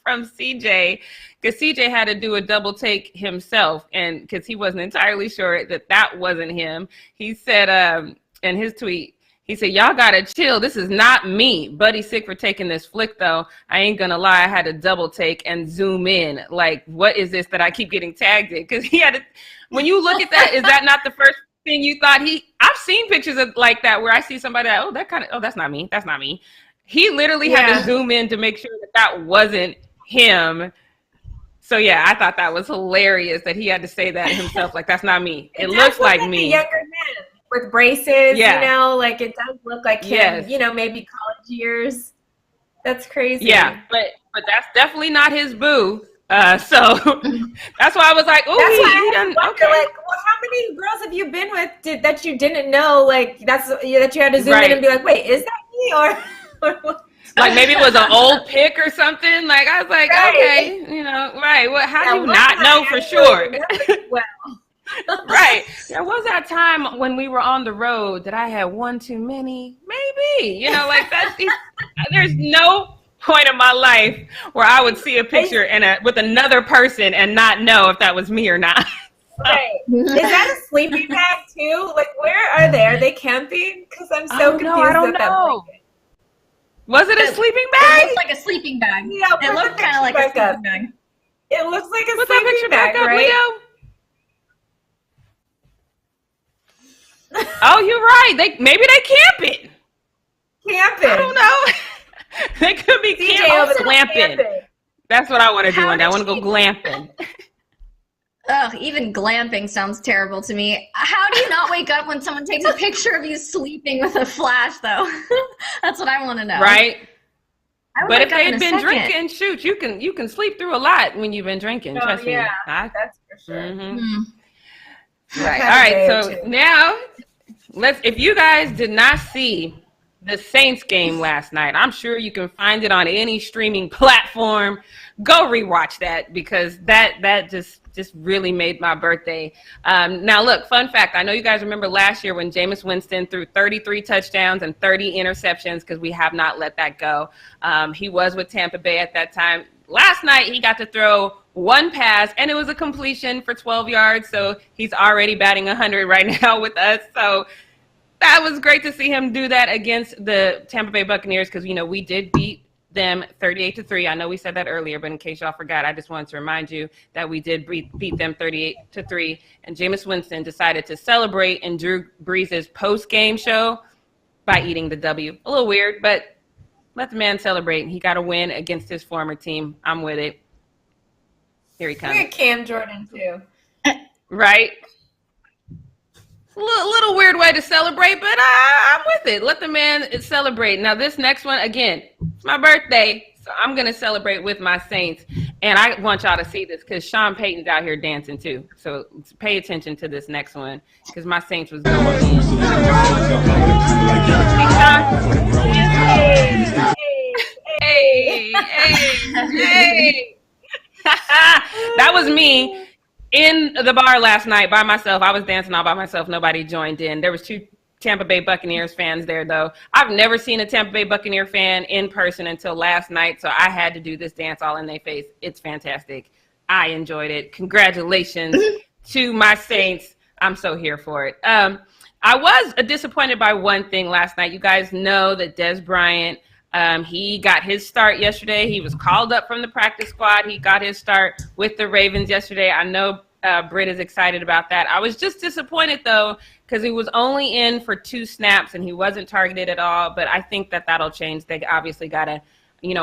from CJ, because CJ had to do a double take himself, and because he wasn't entirely sure that wasn't him. He said in his tweet, he said, y'all gotta chill. This is not me. Buddy's sick for taking this flick, though. I ain't gonna lie. I had to double take and zoom in. Like, what is this that I keep getting tagged in? Because he had to. When you look at that, is that not the first thing you thought? I've seen pictures of like that where I see somebody that's not me. That's not me. He literally had to zoom in to make sure that wasn't him. So yeah, I thought that was hilarious that he had to say that himself. Like, that's not me. It looks like me. A younger man with braces, it does look like him. Maybe college years. That's crazy. Yeah, but that's definitely not his boo. So that's why I was like, "Oh, okay." Well, how many girls have you been with that you didn't know? Like that you had to zoom in and be like, "Wait, is that me?" Or what? Like maybe it was an old pic or something. Like I was like, okay, right. Well, how do you not know for sure? Well. Right. There was that time when we were on the road that I had one too many. Maybe, like that's. There's no point in my life where I would see a picture with another person and not know if that was me or not. Right. Is that a sleeping bag too? Like, where are they? Are they camping? Because I'm so confused. I don't know. Was it a sleeping bag? It looks like a sleeping bag. Yeah, it looked kind of like a sleeping bag. It looks like a Put that sleeping picture bag, back up, right? Leo. Oh, you're right. Maybe they camping. Camping. I don't know. They could be glamping. That's what I want to do one day. I want to go glamping. Ugh, even glamping sounds terrible to me. How do you not wake up when someone takes a picture of you sleeping with a flash, though? That's what I want to know. Right. But if they've been drinking, shoot, you can sleep through a lot when you've been drinking. Trust me. That's for sure. Mm-hmm. Right. All right. So now, if you guys did not see the Saints game last night, I'm sure you can find it on any streaming platform. Go rewatch that because that just really made my birthday. Now, look, fun fact. I know you guys remember last year when Jameis Winston threw 33 touchdowns and 30 interceptions because we have not let that go. He was with Tampa Bay at that time. Last night, he got to throw one pass, and it was a completion for 12 yards. So he's already batting 100 right now with us. So that was great to see him do that against the Tampa Bay Buccaneers because, we did beat them 38-3. I know we said that earlier, but in case y'all forgot, I just wanted to remind you that we did beat them 38-3. And Jameis Winston decided to celebrate in Drew Brees' post-game show by eating the W. A little weird, but let the man celebrate. He got a win against his former team. I'm with it. Here he comes. Look at Cam Jordan, too. Right? Little weird way to celebrate, but I'm with it. Let the man celebrate. Now, this next one, again, it's my birthday, so I'm going to celebrate with my Saints. And I want y'all to see this because Sean Payton's out here dancing, too. So pay attention to this next one because my Saints was going in. Hey. That was me. In the bar last night by myself. I was dancing all by myself. Nobody joined in. There was 2 Tampa Bay Buccaneers fans there, though. I've never seen a Tampa Bay Buccaneer fan in person until last night, so I had to do this dance all in their face. It's fantastic. I enjoyed it. Congratulations to my Saints. I'm so here for it. I was disappointed by one thing last night. You guys know that Dez Bryant, he got his start yesterday. He was called up from the practice squad. He got his start with the Ravens yesterday. I know Britt is excited about that. I was just disappointed, though, because he was only in for 2 snaps and he wasn't targeted at all. But I think that'll change. They obviously got to,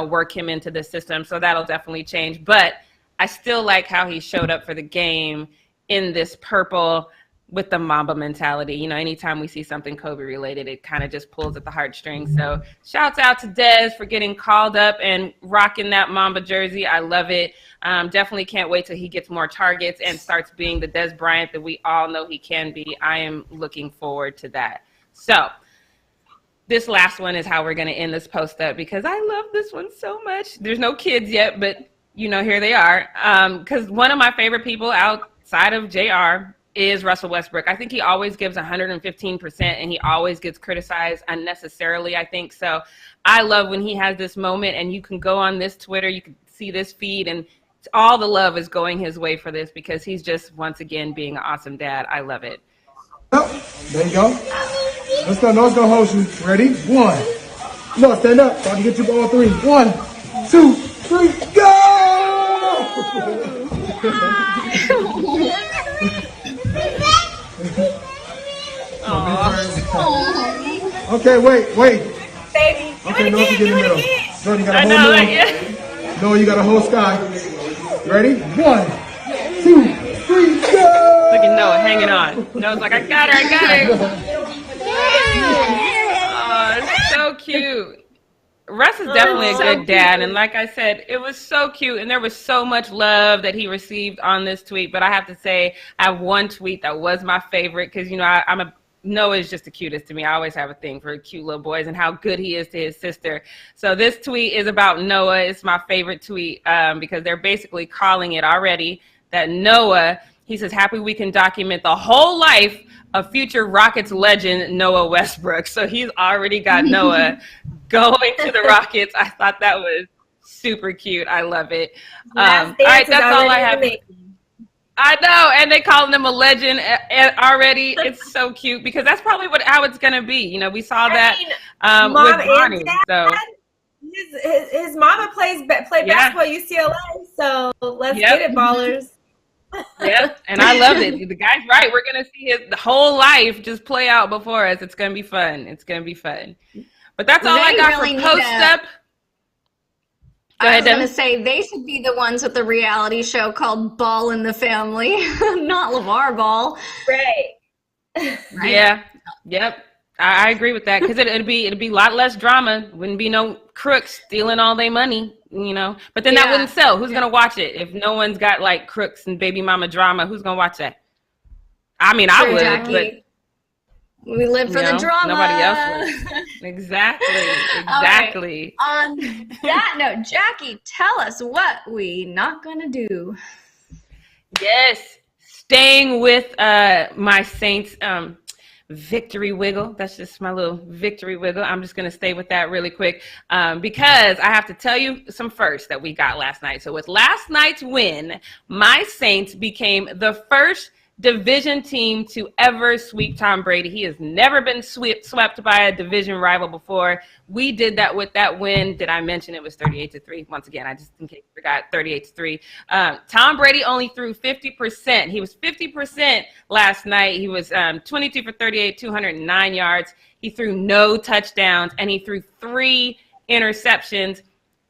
work him into the system. So that'll definitely change. But I still like how he showed up for the game in this purple with the Mamba mentality. Anytime we see something Kobe related, it kind of just pulls at the heartstrings. So shouts out to Dez for getting called up and rocking that Mamba jersey. I love it. Definitely can't wait till he gets more targets and starts being the Dez Bryant that we all know he can be. I am looking forward to that. So this last one is how we're going to end this post up because I love this one so much. There's no kids yet, but here they are. Because one of my favorite people outside of JR is Russell Westbrook. I think he always gives 115% and he always gets criticized unnecessarily, I think. So I love when he has this moment and you can go on this Twitter, you can see this feed and all the love is going his way for this because he's just, once again, being an awesome dad. I love it. Oh, there you go. Let's go. No, it's going to hold you. Ready? 1. No, stand up so I can get you all 3. 1, 2, 3, go! Okay, wait. Baby, okay, no, you get in the middle. No, you got a hold on. No, you got a whole sky. Ready? 1, 2, 3, go! Look at Noah hanging on. Noah's like, I got her. Oh, it's so cute. Russ is definitely a good dad, and like I said, it was so cute, and there was so much love that he received on this tweet, but I have to say, I have one tweet that was my favorite, because, I'm a Noah is just the cutest to me. I always have a thing for cute little boys and how good he is to his sister. So this tweet is about Noah. It's my favorite tweet because they're basically calling it already that Noah, he says, happy we can document the whole life of future Rockets legend Noah Westbrook. So he's already got Noah going to the Rockets. I thought that was super cute. I love it. All right, that's all I have. I know, and they calling him a legend already. It's so cute because that's probably how it's gonna be. You know, we saw that with Bonnie. So his mama played basketball at UCLA. So let's get it, ballers. Yep, and I love it. The guy's right. We're gonna see his whole life just play out before us. It's gonna be fun. It's gonna be fun. But that's all I got for post up. I was going to say they should be the ones with the reality show called Ball in the Family, not LeVar Ball. Right. Yeah. Yep. I agree with that because it'd be a lot less drama. Wouldn't be no crooks stealing all their money, you know. But then that wouldn't sell. Who's gonna watch it if no one's got like crooks and baby mama drama? Who's gonna watch that? I mean, I would, Jackie. but we live for the drama. Nobody else would. Exactly. Right. On that note, Jackie, tell us what we not gonna do. Yes, staying with my Saints victory wiggle. That's just my little victory wiggle. I'm just going to stay with that really quick because I have to tell you some firsts that we got last night. So with last night's win, my Saints became the first division team to ever sweep Tom Brady. He has never been swept by a division rival before. We did that with that win. Did I mention it was 38-3? Once again, I just in case you forgot, 38-3. Tom Brady only threw 50%. He was 50% last night. He was 22 for 38, 209 yards. He threw no touchdowns, and he threw 3 interceptions.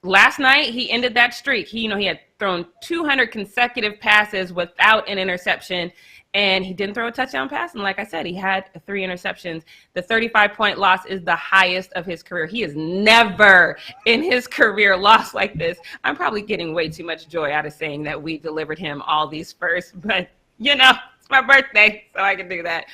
Last night, he ended that streak. He had thrown 200 consecutive passes without an interception, and he didn't throw a touchdown pass. And like I said, he had 3 interceptions. The 35-point loss is the highest of his career. He has never in his career lost like this. I'm probably getting way too much joy out of saying that we delivered him all these firsts, but it's my birthday, so I can do that.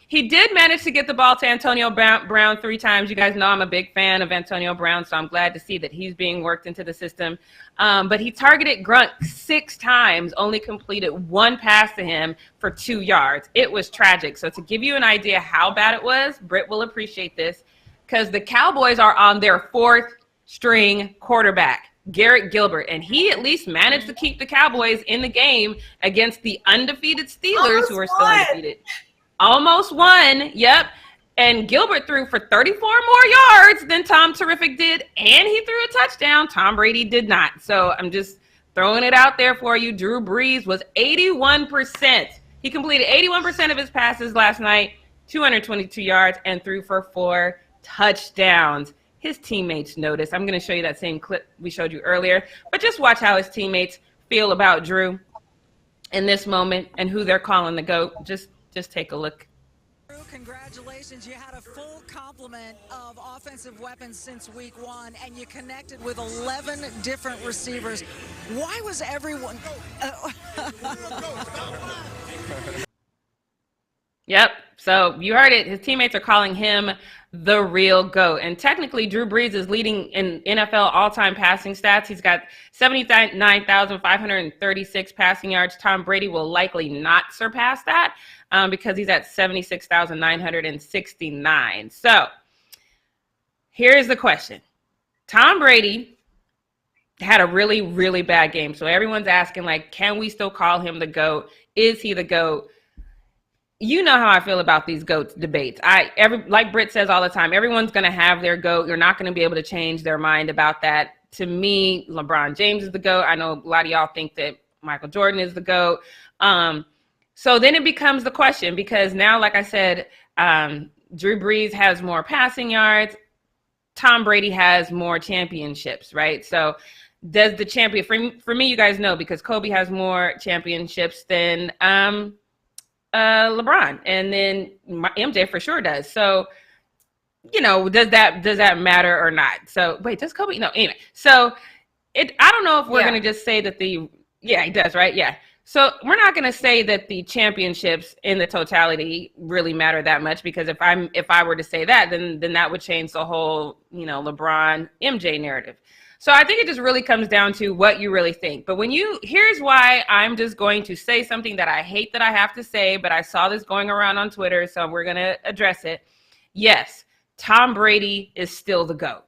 He did manage to get the ball to Antonio Brown 3 times. You guys know I'm a big fan of Antonio Brown, so I'm glad to see that he's being worked into the system. But he targeted Grunt 6 times, only completed 1 pass to him for 2 yards. It was tragic. So to give you an idea how bad it was, Britt will appreciate this, because the Cowboys are on their 4th string quarterback, Garrett Gilbert, and he at least managed to keep the Cowboys in the game against the undefeated Steelers, who are still undefeated. Almost won, yep. And Gilbert threw for 34 more yards than Tom Terrific did, and he threw a touchdown. Tom Brady did not. So I'm just throwing it out there for you. Drew Brees was 81%. He completed 81% of his passes last night, 222 yards, and threw for 4 touchdowns. His teammates noticed. I'm going to show you that same clip we showed you earlier, but just watch how his teammates feel about Drew in this moment and who they're calling the GOAT. Just take a look. Congratulations. You had a full complement of offensive weapons since week 1, and you connected with 11 different receivers. Why was everyone... Yep. So you heard it. His teammates are calling him the real GOAT. And technically, Drew Brees is leading in NFL all-time passing stats. He's got 79,536 passing yards. Tom Brady will likely not surpass that because he's at 76,969. So here's the question. Tom Brady had a really, really bad game. So everyone's asking, can we still call him the GOAT? Is he the GOAT? You know how I feel about these GOAT debates. Like Britt says all the time, everyone's going to have their GOAT. You're not going to be able to change their mind about that. To me, LeBron James is the GOAT. I know a lot of y'all think that Michael Jordan is the GOAT. So then it becomes the question, because now, like I said, Drew Brees has more passing yards. Tom Brady has more championships, right? So does the champion, for me, you guys know, because Kobe has more championships than LeBron, and then MJ for sure does. So, does that matter or not? So wait, does Kobe? No, anyway. So I don't know if we're gonna just say that he does, right? Yeah. So we're not going to say that the championships in the totality really matter that much, because if I were to say that, then that would change the whole, LeBron MJ narrative. So I think it just really comes down to what you really think. But here's why I'm just going to say something that I hate that I have to say, but I saw this going around on Twitter, so we're going to address it. Yes, Tom Brady is still the GOAT.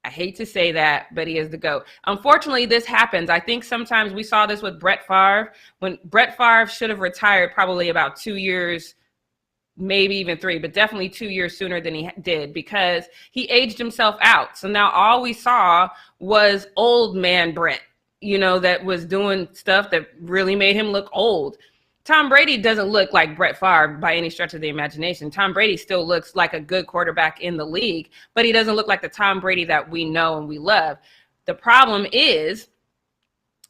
I hate to say that, but he is the GOAT. Unfortunately, this happens. I think sometimes we saw this with Brett Favre, when Brett Favre should have retired probably about 2 years, maybe even 3, but definitely 2 years sooner than he did, because he aged himself out. So now all we saw was old man Brett, that was doing stuff that really made him look old. Tom Brady doesn't look like Brett Favre by any stretch of the imagination. Tom Brady still looks like a good quarterback in the league, but he doesn't look like the Tom Brady that we know and we love. The problem is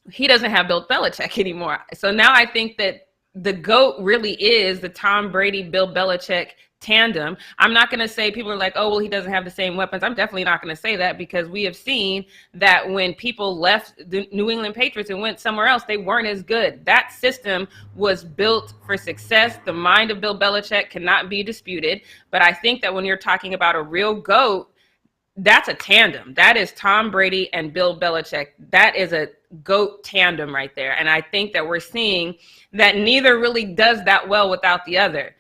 he doesn't have Bill Belichick anymore. So now I think that the GOAT really is the Tom Brady, Bill Belichick tandem. I'm not going to say, people are like, oh, well, he doesn't have the same weapons. I'm definitely not going to say that, because we have seen that when people left the New England Patriots and went somewhere else, they weren't as good. That system was built for success. The mind of Bill Belichick cannot be disputed. But I think that when you're talking about a real GOAT, that's a tandem. That is Tom Brady and Bill Belichick. That is a GOAT tandem right there. And I think that we're seeing that neither really does that well without the other.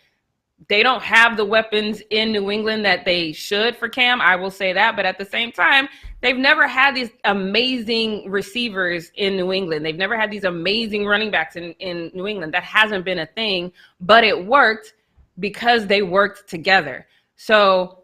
They don't have the weapons in New England that they should for Cam, I will say that. But at the same time, they've never had these amazing receivers in New England. They've never had these amazing running backs in New England. That hasn't been a thing, but it worked because they worked together. So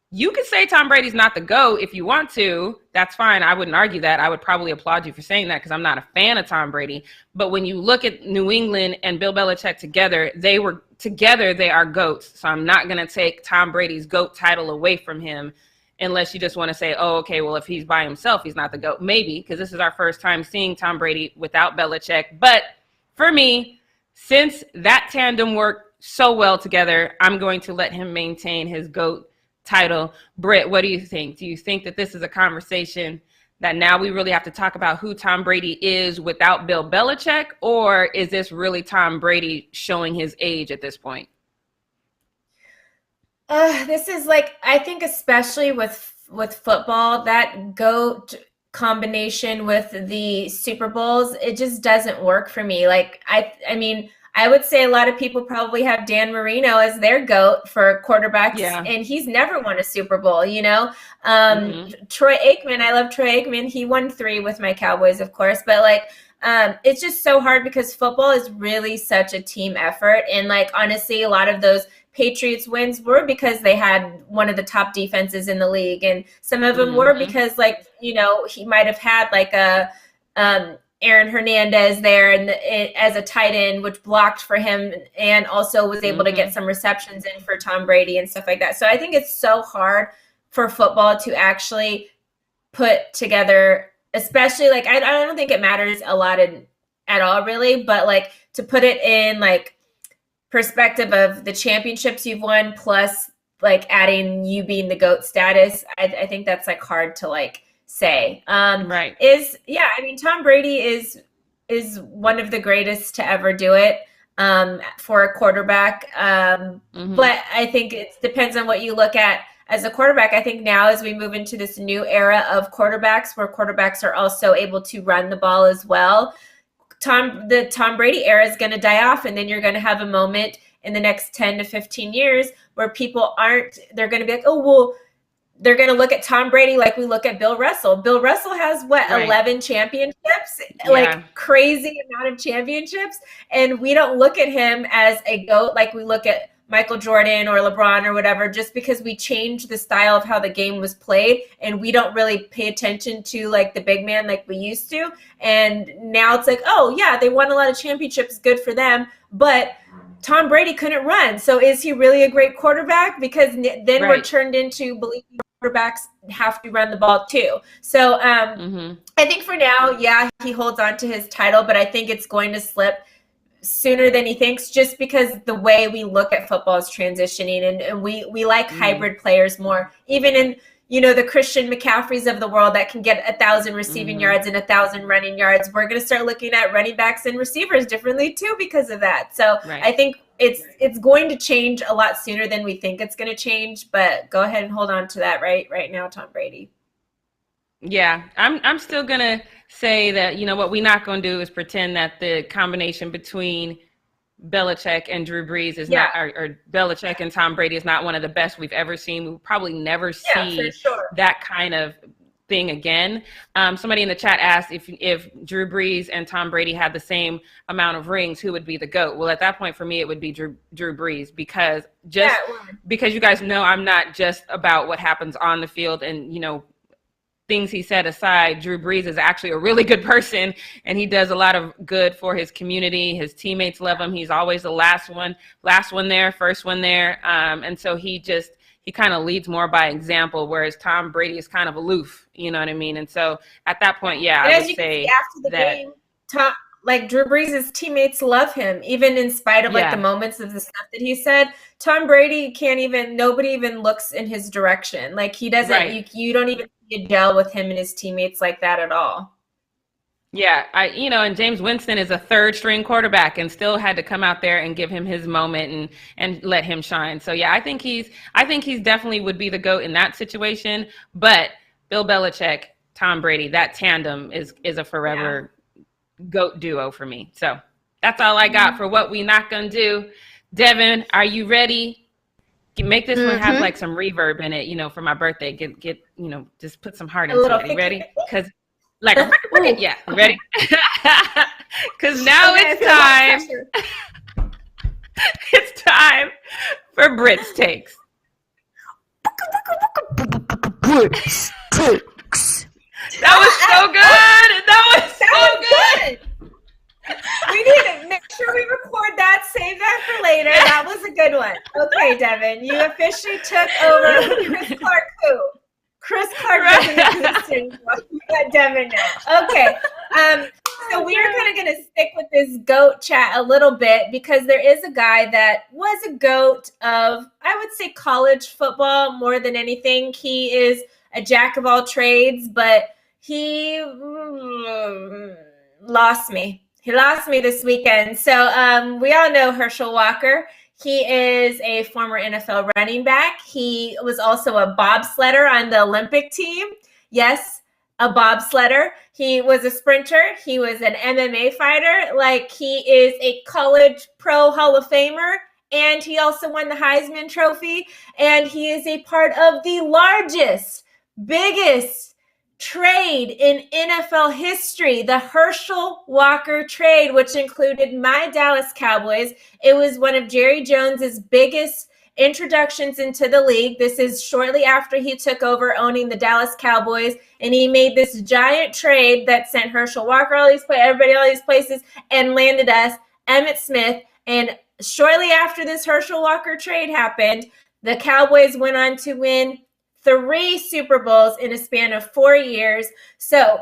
you could say Tom Brady's not the GOAT if you want to. That's fine. I wouldn't argue that. I would probably applaud you for saying that, because I'm not a fan of Tom Brady. But when you look at New England and Bill Belichick together, they are GOATs. So I'm not going to take Tom Brady's GOAT title away from him, unless you just want to say, oh, okay, well, if he's by himself, he's not the GOAT. Maybe, because this is our first time seeing Tom Brady without Belichick. But for me, since that tandem worked so well together, I'm going to let him maintain his GOAT title. Britt, what do you think? Do you think that this is a conversation that now we really have to talk about who Tom Brady is without Bill Belichick, or is this really Tom Brady showing his age at this point? This is I think especially with football, that GOAT combination with the Super Bowls, it just doesn't work for me. I mean, I would say a lot of people probably have Dan Marino as their GOAT for quarterbacks, and he's never won a Super Bowl, Troy Aikman, I love Troy Aikman. He won 3 with my Cowboys, of course, but it's just so hard, because football is really such a team effort. And honestly, a lot of those Patriots wins were because they had one of the top defenses in the league. And some of them were because he might have had a, Aaron Hernandez there and as a tight end, which blocked for him and also was able to get some receptions in for Tom Brady and stuff like that. So I think it's so hard for football to actually put together, especially I don't think it matters a lot at all really, but to put it in perspective of the championships you've won plus adding you being the GOAT status, I think that's hard to say. Right. I mean, Tom Brady is one of the greatest to ever do it for a quarterback. But I think it depends on what you look at as a quarterback. I think now as we move into this new era of quarterbacks, where quarterbacks are also able to run the ball as well, the Tom Brady era is going to die off, and then you're going to have a moment in the next 10 to 15 years where people they're going to be like, oh, well, they're going to look at Tom Brady like we look at Bill Russell. Bill Russell has 11 championships, crazy amount of championships. And we don't look at him as a GOAT like we look at Michael Jordan or LeBron or whatever, just because we changed the style of how the game was played. And we don't really pay attention to the big man like we used to. And now it's oh yeah, they won a lot of championships. Good for them. But Tom Brady couldn't run. So is he really a great quarterback? Because then we're turned into believing quarterbacks have to run the ball too. So I think for now, yeah, he holds on to his title, but I think it's going to slip sooner than he thinks, just because the way we look at football is transitioning, and we like hybrid players more. Even in the Christian McCaffreys of the world that can get 1,000 receiving yards and 1,000 running yards. We're going to start looking at running backs and receivers differently too because of that. So I think it's going to change a lot sooner than we think it's going to change, but go ahead and hold on to that right now, Tom Brady. Yeah, I'm still going to say that, what we're not going to do is pretend that the combination between Belichick and Drew Brees is not, or Belichick and Tom Brady is not one of the best we've ever seen. We'll probably never see that kind of thing again. Somebody in the chat asked if Drew Brees and Tom Brady had the same amount of rings, who would be the GOAT? Well, at that point for me, it would be Drew Brees because you guys know I'm not just about what happens on the field and, things he said aside, Drew Brees is actually a really good person and he does a lot of good for his community. His teammates love him. He's always the last one there, first one there. And so he kind of leads more by example, whereas Tom Brady is kind of aloof, you know what I mean? And so at that point, I would say after the game, Drew Brees' teammates love him, even in spite of the moments of the stuff that he said. Tom Brady nobody even looks in his direction. He doesn't, you don't even gel with him and his teammates like that at all. Yeah, and James Winston is a third string quarterback and still had to come out there and give him his moment and let him shine. So I think he's definitely would be the GOAT in that situation. But Bill Belichick, Tom Brady, that tandem is a forever GOAT duo for me. So that's all I got for what we not gonna do. Devin, are you ready? Make this one have some reverb in it, for my birthday. Get just put some heart into it. You ready? Because yeah, you ready? Because now it's time. It's time for Britt's takes. Britt's takes. That was so good. That was so good. We need to make sure we record that, save that for later. That was a good one. Okay, Devin, you officially took over Chris Clark who? Chris Clark doesn't exist anymore. We got Devin now. Okay. So we are kind of going to stick with this GOAT chat a little bit because there is a guy that was a GOAT of, I would say, college football more than anything. He is a jack of all trades, but he lost me. He lost me this weekend. So we all know Herschel Walker. He is a former NFL running back. He was also a bobsledder on the Olympic team. Yes, a bobsledder. He was a sprinter. He was an MMA fighter. He is a college pro Hall of Famer. And he also won the Heisman Trophy. And he is a part of the largest, biggest trade in NFL history, the Herschel Walker trade, which included my Dallas Cowboys. It was one of Jerry Jones's biggest introductions into the league. This is shortly after he took over owning the Dallas Cowboys, and he made this giant trade that sent Herschel Walker everybody all these places, and landed us Emmitt Smith. And shortly after this Herschel Walker trade happened, the Cowboys went on to win 3 Super Bowls in a span of 4 years. So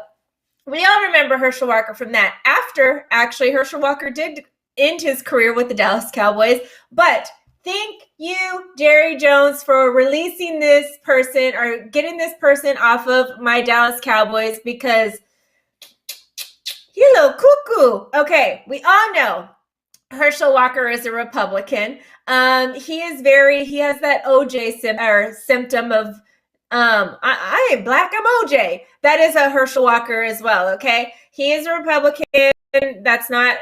we all remember Herschel Walker from that. After, actually, Herschel Walker did end his career with the Dallas Cowboys. But thank you, Jerry Jones, for releasing this person or getting this person off of my Dallas Cowboys because he's a little cuckoo. Okay, we all know Herschel Walker is a Republican. He has that OJ symptom of I ain't black, I'm OJ. That is a Herschel Walker as well, okay? He is a Republican. That's not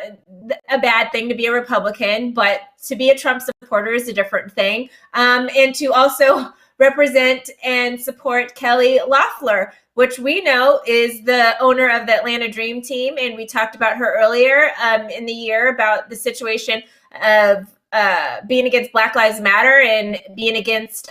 a bad thing to be a Republican, but to be a Trump supporter is a different thing. And to also represent and support Kelly Loeffler, which we know is the owner of the Atlanta Dream Team. And we talked about her earlier in the year about the situation of being against Black Lives Matter and being against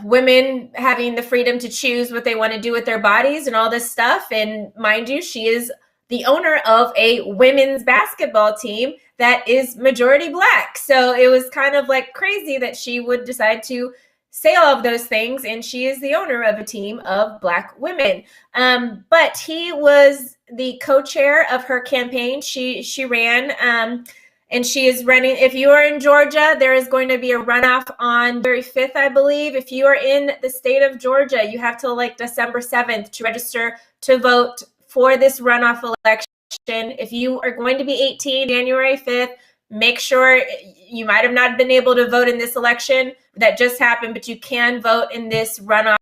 women having the freedom to choose what they want to do with their bodies and all this stuff. And mind you, she is the owner of a women's basketball team that is majority Black. So it was kind of crazy that she would decide to say all of those things. And she is the owner of a team of Black women. But he was the co-chair of her campaign. She ran And she is running. If you are in Georgia, there is going to be a runoff on February 5th, I believe. If you are in the state of Georgia, you have till like December 7th to register to vote for this runoff election. If you are going to be 18, January 5th, make sure you might have not been able to vote in this election that just happened, but you can vote in this runoff.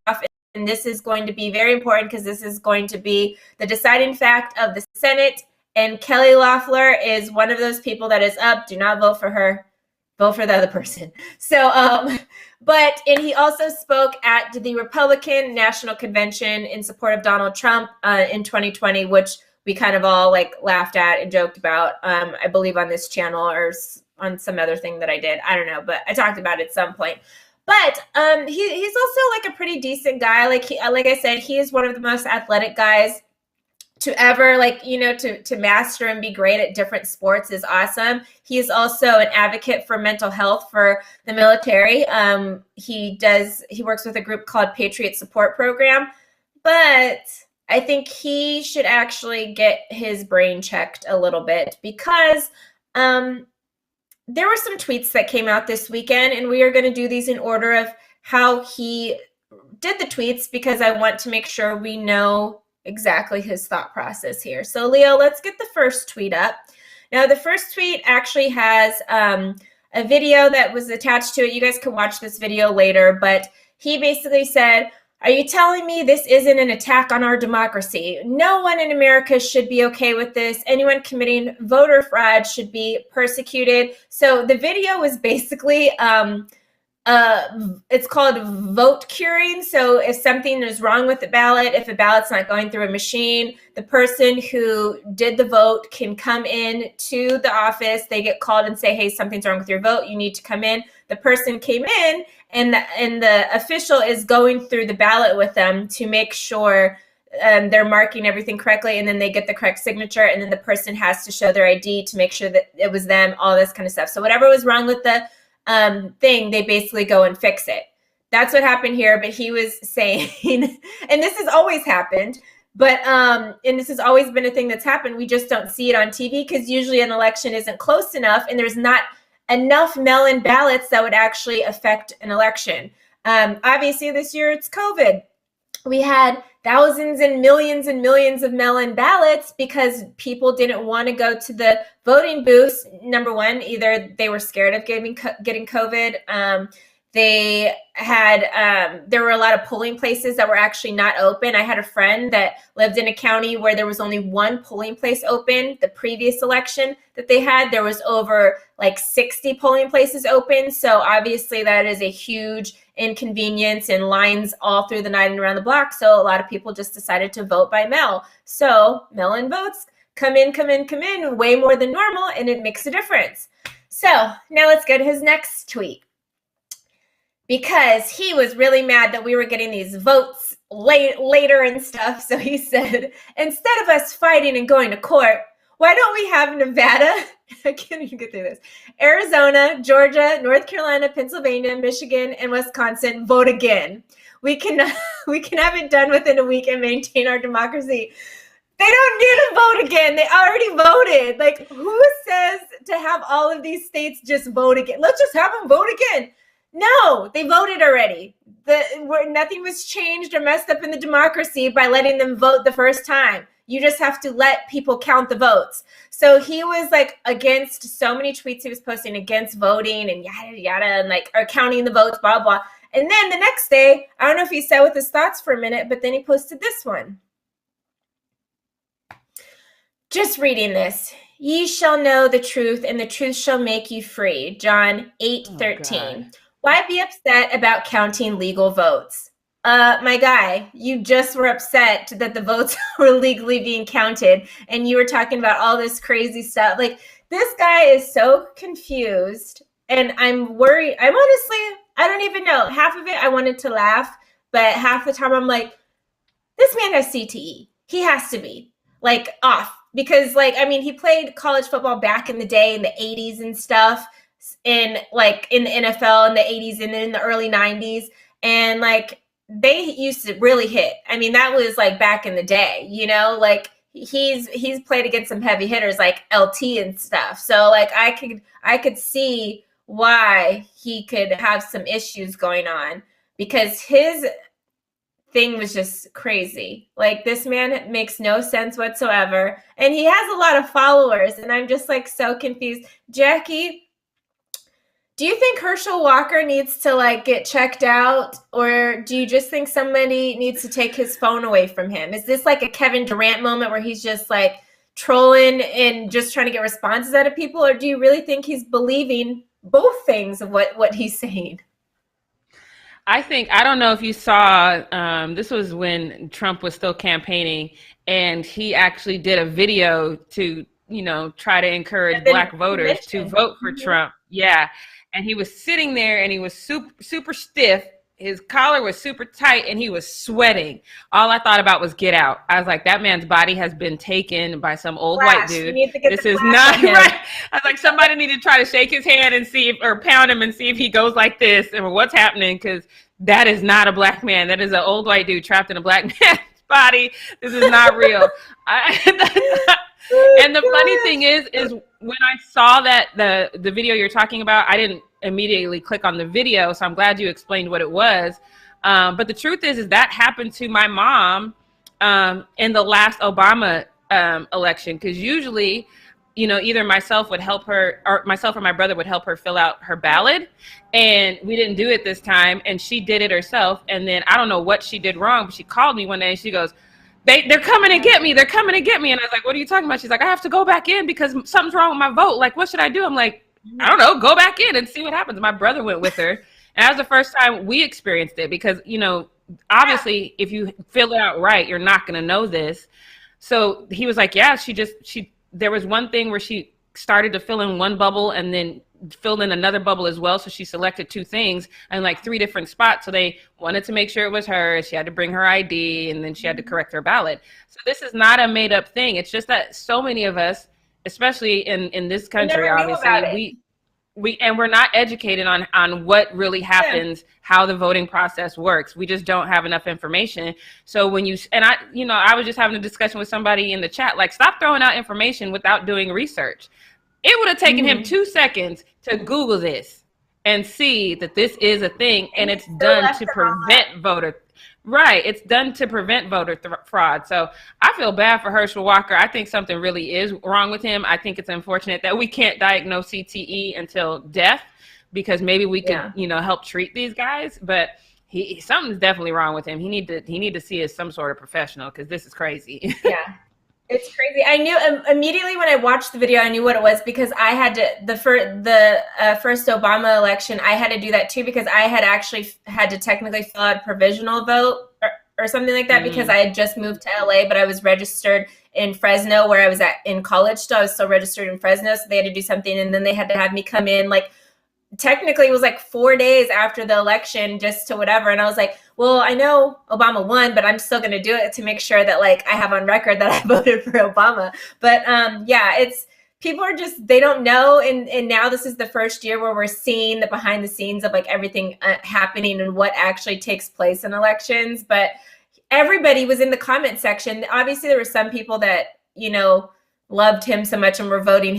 And this is going to be very important because this is going to be the deciding fact of the Senate. And Kelly Loeffler is one of those people that is up. Do not vote for her. Vote for the other person. So, and he also spoke at the Republican National Convention in support of Donald Trump in 2020, which we kind of all like laughed at and joked about, I believe on this channel or on some other thing that I did. I don't know, but I talked about it at some point. But he's also like a pretty decent guy. Like I said, he is one of the most athletic guys to ever to master and be great at different sports is awesome. He is also an advocate for mental health for the military. He works with a group called Patriot Support Program, but I think he should actually get his brain checked a little bit because there were some tweets that came out this weekend, and we are going to do these in order of how he did the tweets because I want to make sure we know exactly his thought process here. So Leo, let's get the first tweet up. Now the first tweet actually has a video that was attached to it. You guys can watch this video later, but he basically said, "Are you telling me this isn't an attack on our democracy? No one in America should be okay with this. Anyone committing voter fraud should be persecuted." So the video was basically it's called vote curing. So if something is wrong with the ballot, if a ballot's not going through a machine, the person who did the vote can come in to the office. They get called and say, "Hey, something's wrong with your vote. You need to come in." The person came in, and the official is going through the ballot with them to make sure they're marking everything correctly, and then they get the correct signature, and then the person has to show their ID to make sure that it was them, all this kind of stuff. So whatever was wrong with the thing, they basically go and fix it. That's what happened here. But he was saying, and this has always happened, but and this has always been a thing that's happened. We just don't see it on TV because usually an election isn't close enough, and there's not enough mail-in ballots that would actually affect an election. Obviously, this year it's COVID. We had thousands and millions of mail-in ballots because people didn't want to go to the voting booths. Number one, either they were scared of getting COVID. They had there were a lot of polling places that were actually not open. I had a friend that lived in a county where there was only one polling place open. The previous election that they had, there was over like 60 polling places open. So obviously that is a huge inconvenience and lines all through the night and around the block. So a lot of people just decided to vote by mail. So mail-in votes come in way more than normal, and it makes a difference. So now let's go to his next tweet, because he was really mad that we were getting these votes later and stuff. So he said, "Instead of us fighting and going to court, why don't we have Nevada," I can't even get through this, "Arizona, Georgia, North Carolina, Pennsylvania, Michigan, and Wisconsin vote again? We can have it done within a week and maintain our democracy." They don't need to vote again. They already voted. Like, who says to have all of these states just vote again? Let's just have them vote again. No, they voted already. Nothing was changed or messed up in the democracy by letting them vote the first time. You just have to let people count the votes. So he was like against so many tweets he was posting against voting and yada, yada, and like, or counting the votes, blah, blah. And then the next day, I don't know if he said with his thoughts for a minute, but then he posted this one. Just reading this. "Ye shall know the truth, and the truth shall make you free." John 8:13. Why be upset about counting legal votes? My guy, you just were upset that the votes were legally being counted, and you were talking about all this crazy stuff. Like, this guy is so confused, and I'm worried. I don't even know. Half of it, I wanted to laugh, but half the time I'm like, this man has CTE. He has to be, like, off. Because, like, I mean, he played college football back in the day in the 80s and stuff, in the NFL in the 80s and in the early 90s. And, like, they used to really hit. I mean, that was, like, back in the day, you know? Like, he's played against some heavy hitters like LT and stuff. So like I could see why he could have some issues going on, because his thing was just crazy. Like, this man makes no sense whatsoever, and he has a lot of followers, and I'm just like so confused. Jackie, do you think Herschel Walker needs to like get checked out, or do you just think somebody needs to take his phone away from him? Is this like a Kevin Durant moment where he's just like trolling and just trying to get responses out of people, or do you really think he's believing both things of what he's saying? I don't know if you saw, this was when Trump was still campaigning, and he actually did a video to, try to encourage Black voters to vote for Trump. Yeah. And he was sitting there, and he was super stiff. His collar was super tight, and he was sweating. All I thought about was Get Out. I was like, that man's body has been taken by some old white dude. This is not right. I was like, somebody need to try to shake his hand and see or pound him and see if he goes like this and what's happening, because that is not a black man. That is an old white dude trapped in a black man's body. This is not real. And the funny thing is when I saw that the video you're talking about, I didn't immediately click on the video, so I'm glad you explained what it was. But the truth is that happened to my mom in the last Obama election, because usually, either myself would help her, or myself or my brother would help her fill out her ballot, and we didn't do it this time, and she did it herself. And then I don't know what she did wrong, but she called me one day and she goes, They're coming to get me. They're coming to get me. And I was like, what are you talking about? She's like, I have to go back in because something's wrong with my vote. Like, what should I do? I'm like, I don't know. Go back in and see what happens. My brother went with her. And that was the first time we experienced it, because, obviously if you fill it out right, you're not going to know this. So he was like, yeah, there was one thing where she started to fill in one bubble and then filled in another bubble as well. So she selected two things and like 3 different spots. So they wanted to make sure it was her. She had to bring her ID, and then she had to correct her ballot. So this is not a made up thing. It's just that so many of us, especially in this country, obviously, we're not educated on what really happens, how the voting process works. We just don't have enough information. So when I was just having a discussion with somebody in the chat, like, stop throwing out information without doing research. It would have taken him 2 seconds to Google this and see that this is a thing, and it's done to prevent voter. Right. It's done to prevent voter fraud. So I feel bad for Herschel Walker. I think something really is wrong with him. I think it's unfortunate that we can't diagnose CTE until death, because maybe we could, help treat these guys. But something's definitely wrong with him. He need to see as some sort of professional, because this is crazy. Yeah. It's crazy. I knew immediately when I watched the video, I knew what it was, because I had to, the first Obama election, I had to do that too, because I had actually had to technically fill out a provisional vote or something like that, because I had just moved to LA, but I was registered in Fresno where I was in college still. I was still registered in Fresno. So they had to do something, and then they had to have me come in, like, technically it was like 4 days after the election, just to whatever. And I was like, well, I know Obama won, but I'm still going to do it to make sure that, like, I have on record that I voted for Obama. But it's, people are just, they don't know. And now this is the first year where we're seeing the behind the scenes of like everything happening and what actually takes place in elections. But everybody was in the comment section. Obviously there were some people that, loved him so much and were voting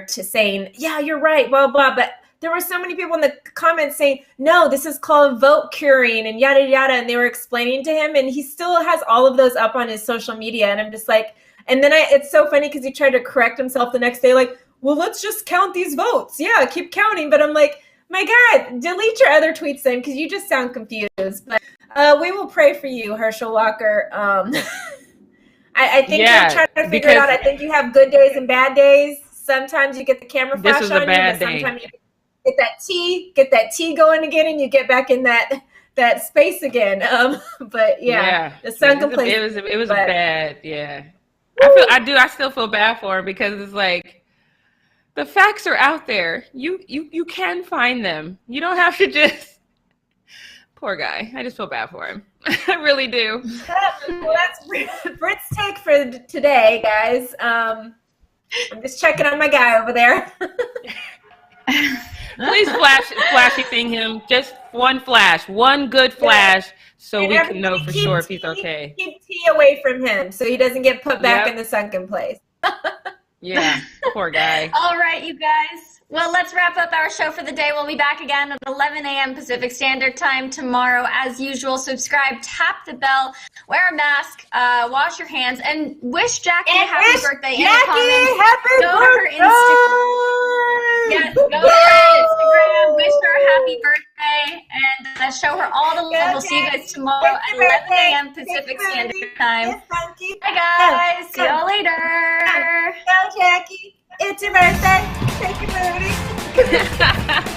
saying, yeah, you're right, blah, blah. But there were so many people in the comments saying, no, this is called vote curing and yada, yada. And they were explaining to him, and he still has all of those up on his social media. And I'm just like, and then it's so funny because he tried to correct himself the next day, like, well, let's just count these votes. Yeah, keep counting. But I'm like, my God, delete your other tweets then, because you just sound confused. But we will pray for you, Herschel Walker. I think you're trying to figure it out. I think you have good days and bad days. Sometimes you get the camera flash on you, but sometimes you get that tea going again, and you get back in that space again. But the sun complains. It was bad. Yeah, I still feel bad for him, because it's like, the facts are out there. You can find them. You don't have to just. Poor guy. I just feel bad for him. I really do. Well, that's Britt's take for today, guys. I'm just checking on my guy over there. Please flashy thing him. Just one flash, one good flash, so And we can know for keep sure if he's okay. Keep T away from him so he doesn't get put back in the second place. Yeah, poor guy. All right, you guys. Well, let's wrap up our show for the day. We'll be back again at 11 a.m. Pacific Standard Time tomorrow. As usual, subscribe, tap the bell, wear a mask, wash your hands, and wish Jackie a happy birthday in the comments. Happy Go to her Instagram. Yes, go to her Instagram. Wish her a happy birthday and show her all the love. We'll see you guys tomorrow at 11 a.m. Pacific Standard Time. Bye, guys. See y'all later. Go, Jackie. It's your birthday. Take your booty.